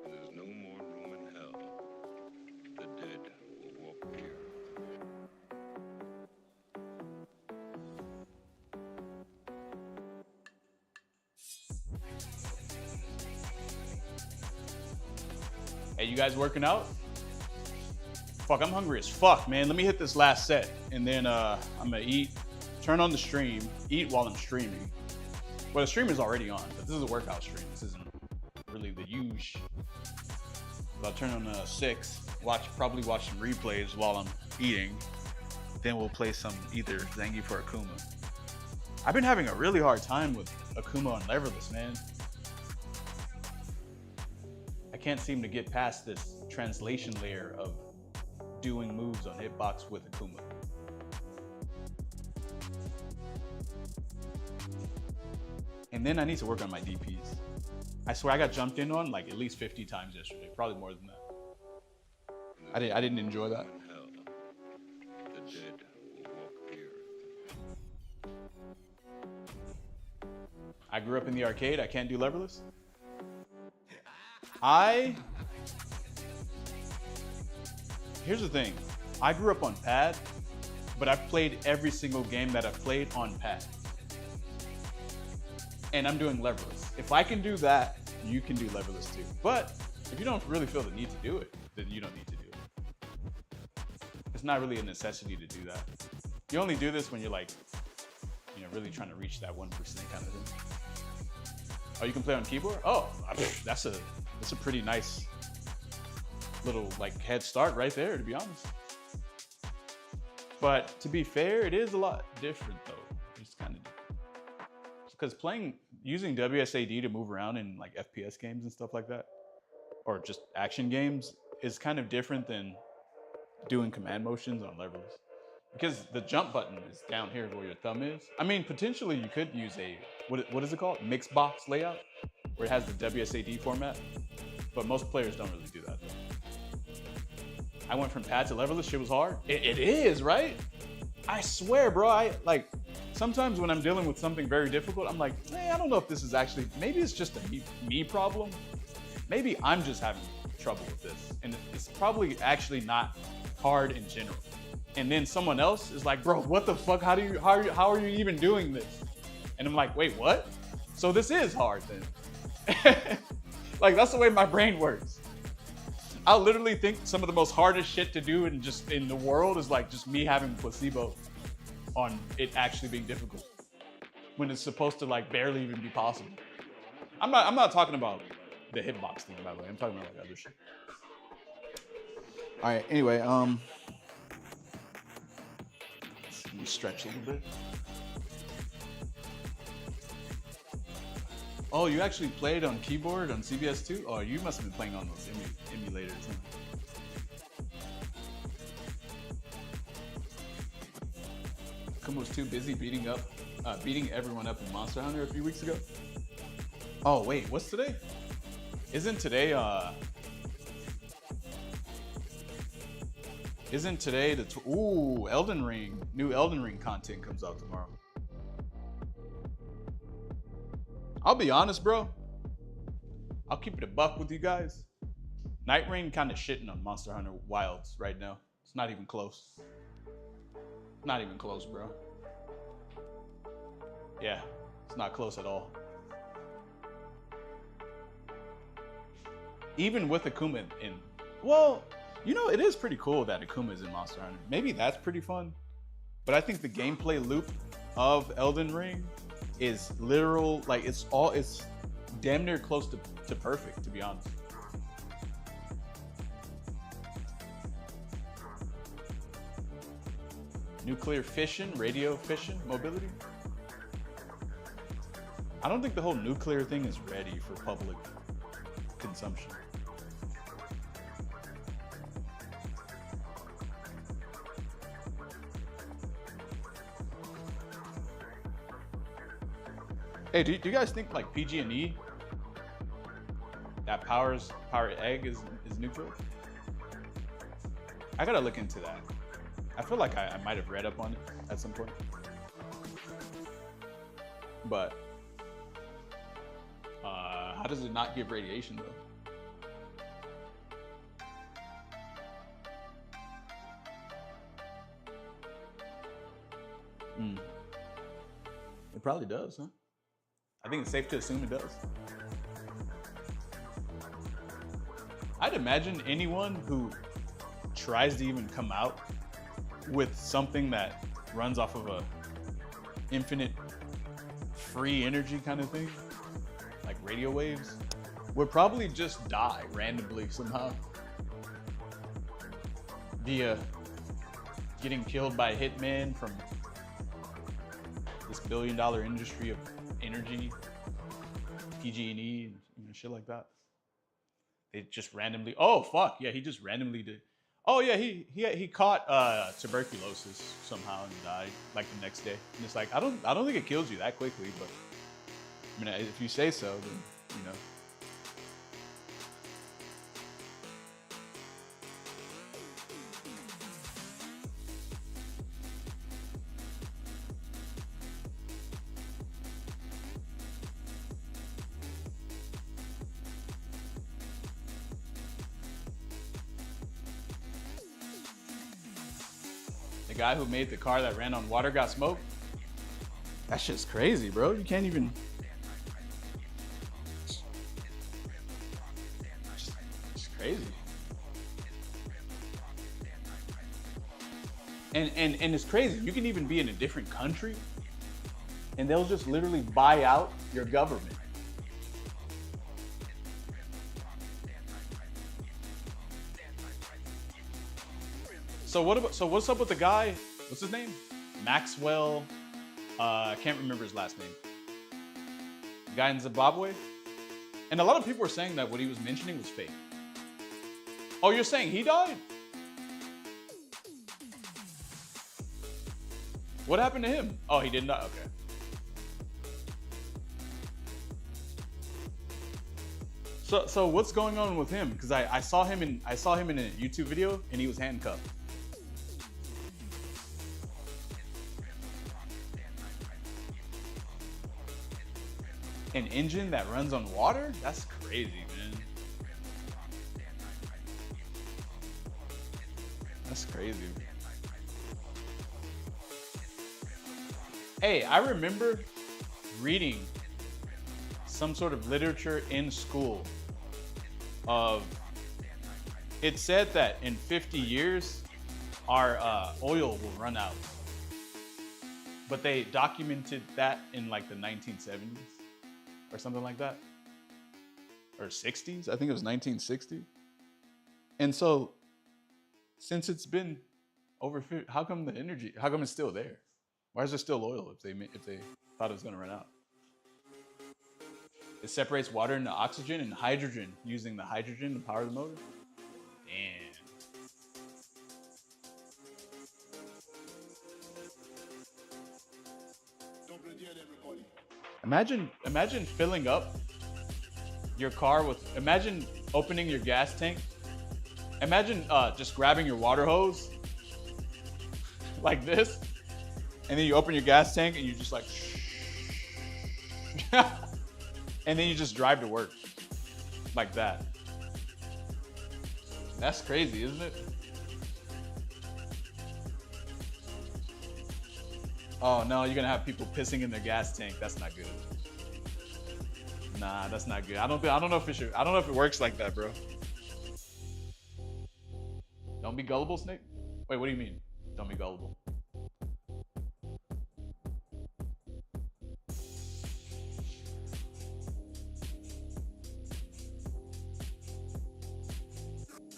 There's no more room in hell. The dead will walk here. Hey, you guys working out? Fuck, I'm hungry as fuck, man. Let me hit this last set, and then I'm gonna eat, turn on the stream, eat while I'm streaming. Well, the stream is already on, but this is a workout stream. This isn't really the usual. But I'll turn on 6, probably watch some replays while I'm eating. Then we'll play some either Zangief or Akuma. I've been having a really hard time with Akuma on Leverless, man. I can't seem to get past this translation layer of doing moves on hitbox with Akuma. And then I need to work on my DPs. I swear I got jumped in on like at least 50 times yesterday, probably more than that. I didn't enjoy that. Hell. The dead will walk here. I grew up in the arcade. I can't do leverless. Here's the thing. I grew up on pad, but I've played every single game that I've played on pad. And I'm doing leverless. If I can do that, you can do leverless too. But if you don't really feel the need to do it, then you don't need to do it. It's not really a necessity to do that. You only do this when you're like, really trying to reach that 1% kind of thing. Oh, you can play on keyboard? Oh, that's a pretty nice little like head start right there, to be honest. But to be fair, it is a lot different though. It's kind of because using WSAD to move around in like FPS games and stuff like that, or just action games, is kind of different than doing command motions on leverless. Because the jump button is down here where your thumb is. I mean, potentially you could use a, what is it called? Mixed box layout, where it has the WSAD format. But most players don't really do that. I went from pad to leverless, shit was hard. It is, right? I swear, bro, sometimes when I'm dealing with something very difficult, I'm like, hey, I don't know if this is actually, maybe it's just a me problem. Maybe I'm just having trouble with this. And it's probably actually not hard in general. And then someone else is like, bro, what the fuck? How are you even doing this? And I'm like, wait, what? So this is hard then. Like, that's the way my brain works. I literally think some of the most hardest shit to do in the world is like just me having placebo on it actually being difficult when it's supposed to like barely even be possible. I'm not talking about the hitbox thing, by the way. I'm talking about like other shit. All right. Anyway, let me stretch a little bit. Oh, you actually played on keyboard on CBS 2? Oh, you must have been playing on those emulators. Huh? Kuma was too busy beating everyone up in Monster Hunter a few weeks ago. Oh wait, what's today? Isn't today ooh, Elden Ring. New Elden Ring content comes out tomorrow. I'll be honest, bro. I'll keep it a buck with you guys. Night Rain kind of shitting on Monster Hunter Wilds right now. It's not even close. Not even close, bro. Yeah, it's not close at all. Even with Akuma in, well, you know, it is pretty cool that Akuma is in Monster Hunter. Maybe that's pretty fun. But I think the gameplay loop of Elden Ring is literal, like it's damn near close to perfect, to be honest. Nuclear fission, radio fission, mobility. I don't think the whole nuclear thing is ready for public consumption. Hey, do you guys think like PG&E, that power egg is nuclear? I gotta look into that. I feel like I might have read up on it at some point. But how does it not give radiation though? It probably does, huh? I think it's safe to assume it does. I'd imagine anyone who tries to even come out with something that runs off of a infinite free energy kind of thing, like radio waves, would probably just die randomly somehow via getting killed by hitmen from this billion-dollar industry of energy, PG&E, and shit like that. They just randomly. Oh fuck yeah, he just randomly did. Oh yeah, he caught tuberculosis somehow and died like the next day. And it's like I don't think it kills you that quickly, but I mean if you say so, then you know. The guy who made the car that ran on water got smoked. That shit's crazy, bro. You can't even. It's crazy. And it's crazy. You can even be in a different country, and they'll just literally buy out your government. So what's up with the guy? What's his name? Maxwell. I can't remember his last name. The guy in Zimbabwe. And a lot of people were saying that what he was mentioning was fake. Oh, you're saying he died? What happened to him? Oh, he didn't die. Okay. So what's going on with him? Because I saw him in a YouTube video and he was handcuffed. An engine that runs on water? That's crazy, man. That's crazy. Hey, I remember reading some sort of literature in school of it said that in 50 years, our oil will run out. But they documented that in like the 1970s or something like that. Or 60s, I think it was 1960. And so, since it's been over, how come it's still there? Why is there still oil if they thought it was gonna run out? It separates water into oxygen and hydrogen using the hydrogen to power the motor. Damn. Imagine filling up your car with, imagine opening your gas tank. Imagine just grabbing your water hose like this, and then you open your gas tank and you just like, and then you just drive to work like that. That's crazy, isn't it? Oh no, you're gonna have people pissing in their gas tank. That's not good. Nah, that's not good. I don't know if it works like that, bro. Don't be gullible, Snake. Wait, what do you mean? Don't be gullible.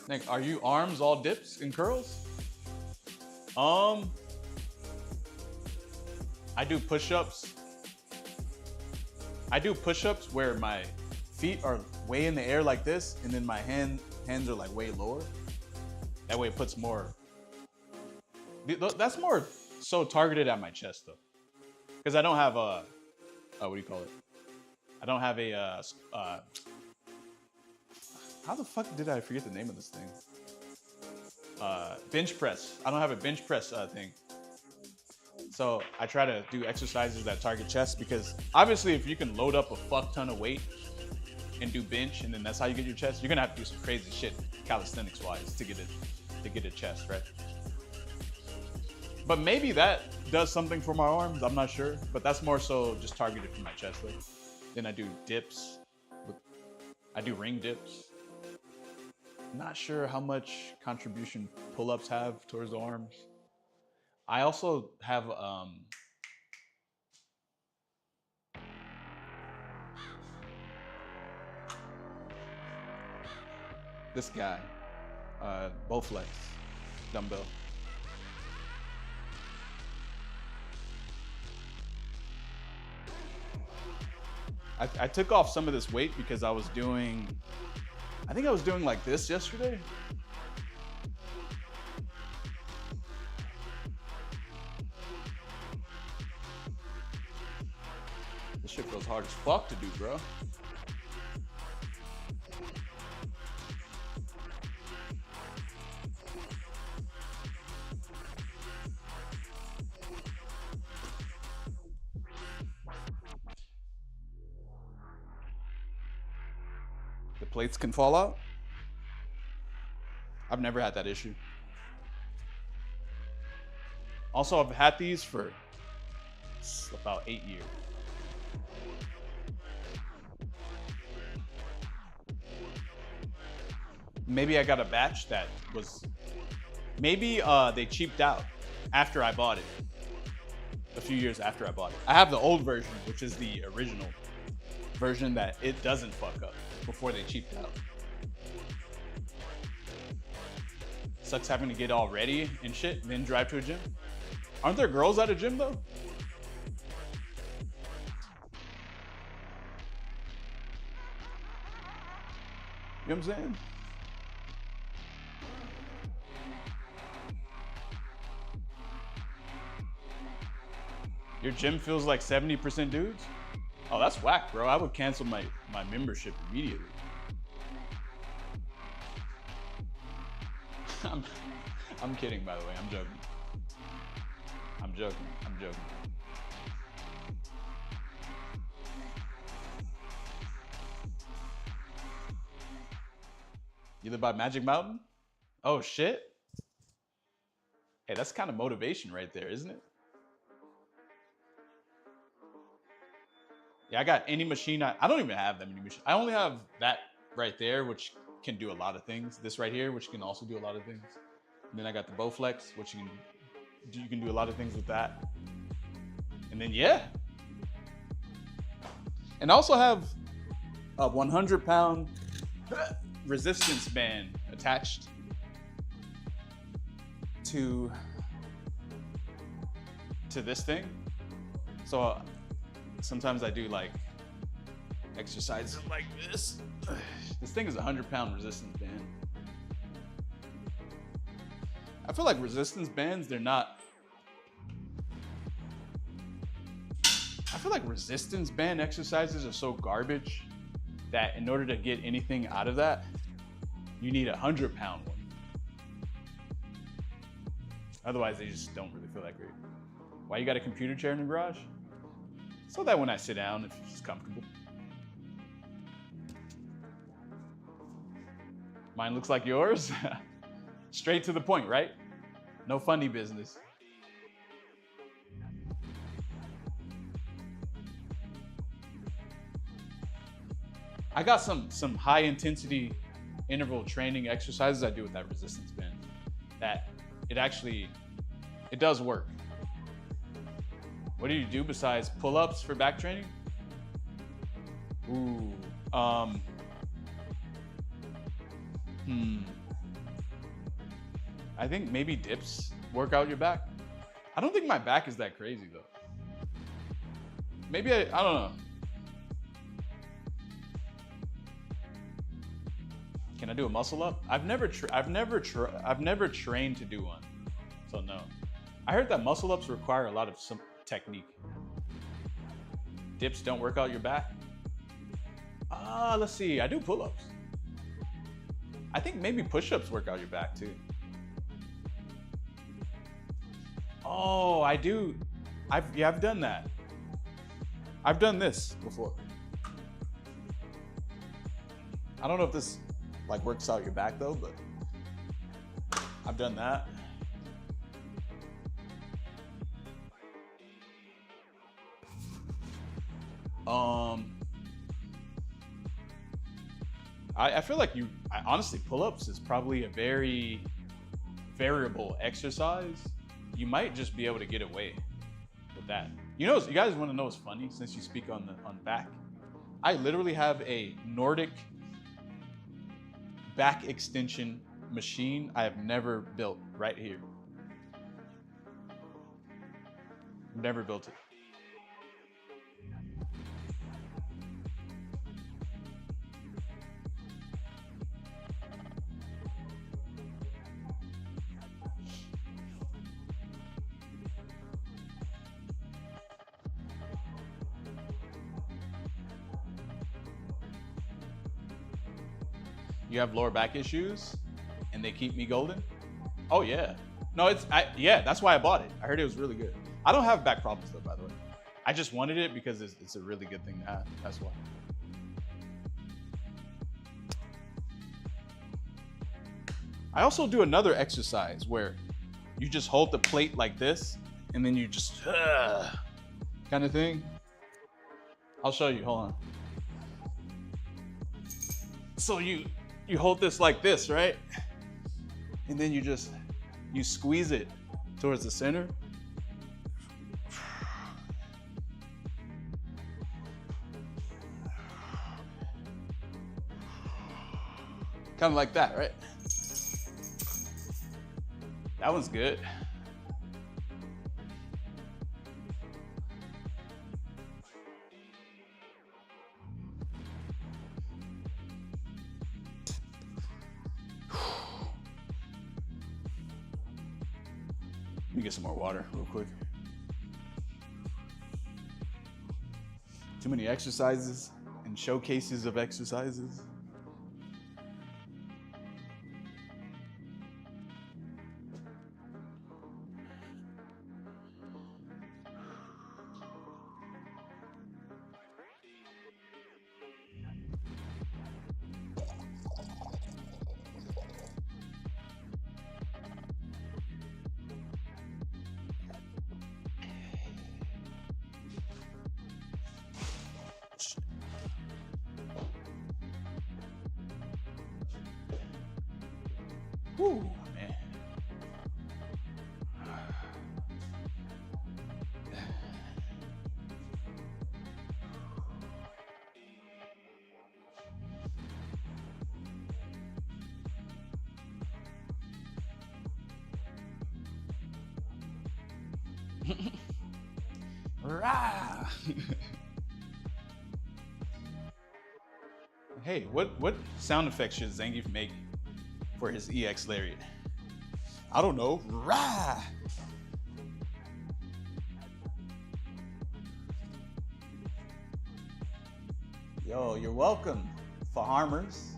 Snake, are you arms all dips and curls? I do push-ups. I do push-ups where my feet are way in the air like this, and then my hands are like way lower. That way it puts more. That's more so targeted at my chest though, because I don't have a, what do you call it? I don't have a, how the fuck did I forget the name of this thing? Bench press. I don't have a bench press thing. So I try to do exercises that target chest, because obviously if you can load up a fuck ton of weight and do bench and then that's how you get your chest, you're gonna have to do some crazy shit calisthenics wise to get a chest, right? But maybe that does something for my arms, I'm not sure. But that's more so just targeted for my chest. Like, then I do dips. I do ring dips. Not sure how much contribution pull-ups have towards the arms. I also have this guy, Bowflex dumbbell. I took off some of this weight because I think I was doing like this yesterday. This shit feels hard as fuck to do, bro. The plates can fall out. I've never had that issue. Also, I've had these for about 8 years. Maybe I got a batch that was, maybe they cheaped out after I bought it. A few years after I bought it. I have the old version, which is the original version that it doesn't fuck up before they cheaped out. Sucks having to get all ready and shit, and then drive to a gym. Aren't there girls at a gym though? You know what I'm saying? Your gym feels like 70% dudes? Oh, that's whack, bro. I would cancel my membership immediately. I'm kidding, by the way. I'm joking. I'm joking. You live by Magic Mountain? Oh, shit. Hey, that's kind of motivation right there, isn't it? Yeah, I got any machine. I don't even have that many machines. I only have that right there, which can do a lot of things. This right here, which can also do a lot of things. And then I got the Bowflex, which you can do a lot of things with that. And then yeah. And I also have a 100-pound resistance band attached to this thing. So sometimes I do like exercises like this. This thing is a 100-pound resistance band. I feel like resistance bands, I feel like resistance band exercises are so garbage that in order to get anything out of that, you need a 100-pound one. Otherwise, they just don't really feel that great. Why you got a computer chair in the garage? So that when I sit down, it's just comfortable. Mine looks like yours. Straight to the point, right? No funny business. I got some high intensity interval training exercises I do with that resistance band that it does work. What do you do besides pull-ups for back training? Ooh, I think maybe dips work out your back. I don't think my back is that crazy though. Maybe I don't know. Can I do a muscle up? I've never trained to do one, so no. I heard that muscle ups require a lot of some technique. Dips don't work out your back. Let's see. I do pull-ups. I think maybe push-ups work out your back too. Oh, I do. I've done that. I've done this before. I don't know if this like works out your back though, but I've done that. I feel like honestly, pull-ups is probably a very variable exercise. You might just be able to get away with that. You guys want to know what's funny since you speak on back? I literally have a Nordic back extension machine I have never built right here. Never built it. You have lower back issues and they keep me golden? Oh yeah. No, that's why I bought it. I heard it was really good. I don't have back problems though, by the way. I just wanted it because it's a really good thing to have. That's why. I also do another exercise where you just hold the plate like this and then you just kind of thing. I'll show you, hold on. So you hold this like this, right? And then you squeeze it towards the center. Kind of like that, right? That one's good. Let me get some more water real quick. Too many exercises and showcases of exercises. Woo, man. Rah! Hey, what sound effects should Zangief make for his EX Lariat? I don't know. Rah! Yo, you're welcome, farmers.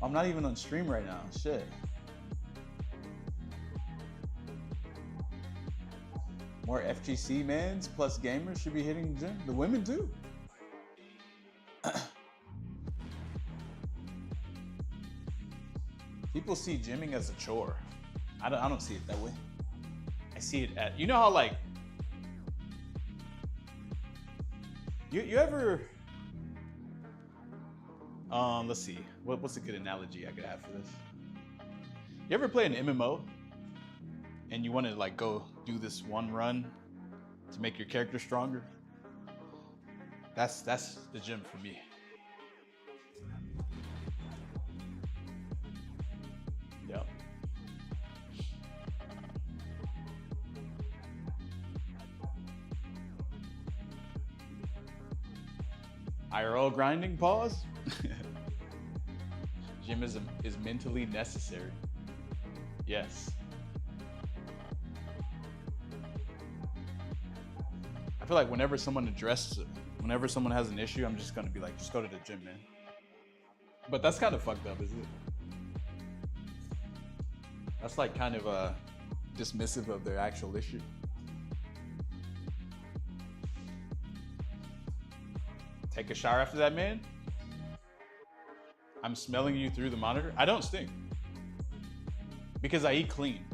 I'm not even on stream right now. Shit. More FGC mans plus gamers should be hitting the gym. The women too. People see gymming as a chore. I don't see it that way. I see it at, you know how like, you ever, let's see, what's a good analogy I could have for this? You ever play an MMO and you want to like go do this one run to make your character stronger? That's the gym for me. Yep. IRL grinding, pause. Gym is mentally necessary. Yes. I feel like whenever someone has an issue, I'm just gonna be like, just go to the gym, man. But that's kind of fucked up, isn't it? That's like kind of dismissive of their actual issue. Take a shower after that, man. I'm smelling you through the monitor. I don't stink because I eat clean.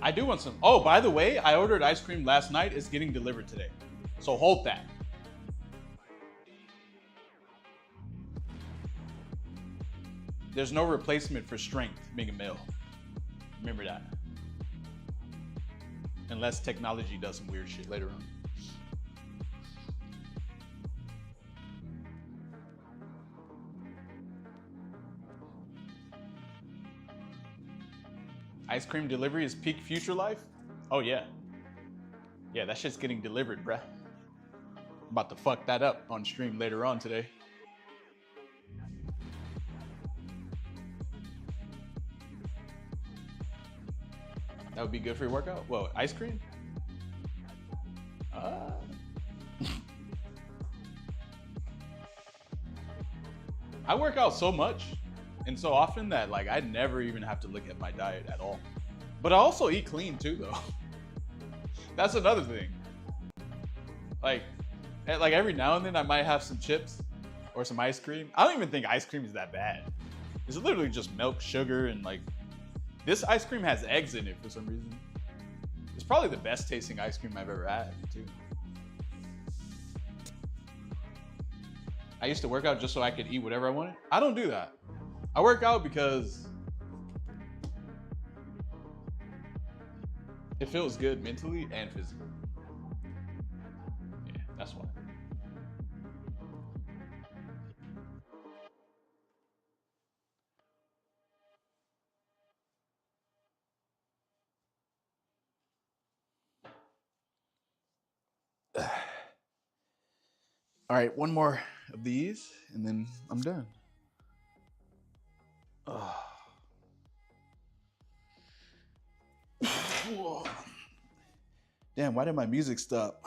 I do want some. Oh, by the way, I ordered ice cream last night. It's getting delivered today. So hold that. There's no replacement for strength being a male. Remember that. Unless technology does some weird shit later on. Ice cream delivery is peak future life? Oh yeah. Yeah, that shit's getting delivered, bruh. I'm about to fuck that up on stream later on today. That would be good for your workout? Well, ice cream? I work out so much and so often that like I never even have to look at my diet at all. But I also eat clean too though. That's another thing. Like every now and then I might have some chips or some ice cream. I don't even think ice cream is that bad. It's literally just milk, sugar, and like this ice cream has eggs in it for some reason. It's probably the best tasting ice cream I've ever had too. I used to work out just so I could eat whatever I wanted. I don't do that. I work out because it feels good mentally and physically. Yeah, that's why. All right, one more of these and then I'm done. Whoa. Damn, why did my music stop?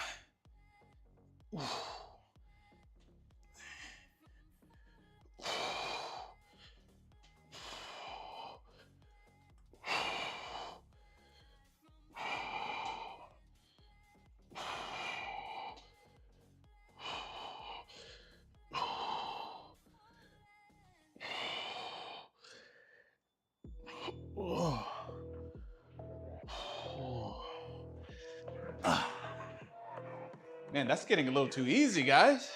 Man, that's getting a little too easy, guys.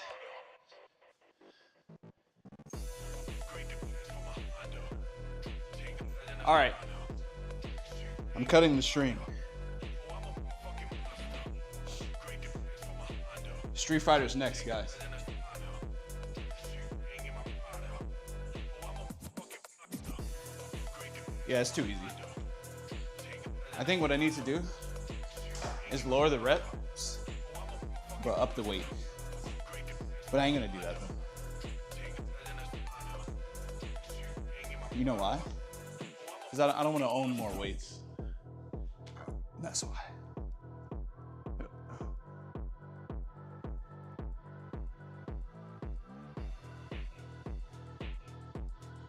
All right. I'm cutting the string. Street Fighter's next, guys. Yeah, it's too easy. I think what I need to do is lower the reps, but up the weight. But I ain't gonna do that though. You know why? Because I don't want to own more weights. That's why.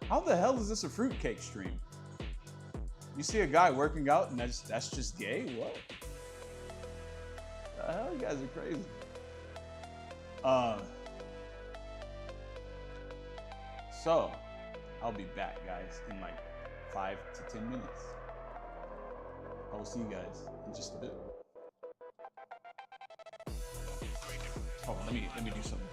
How the hell is this a fruitcake stream? You see a guy working out and that's just gay? What? The hell, you guys are crazy. So, I'll be back, guys, in like 5 to 10 minutes. I will see you guys in just a bit. Oh, let me do something.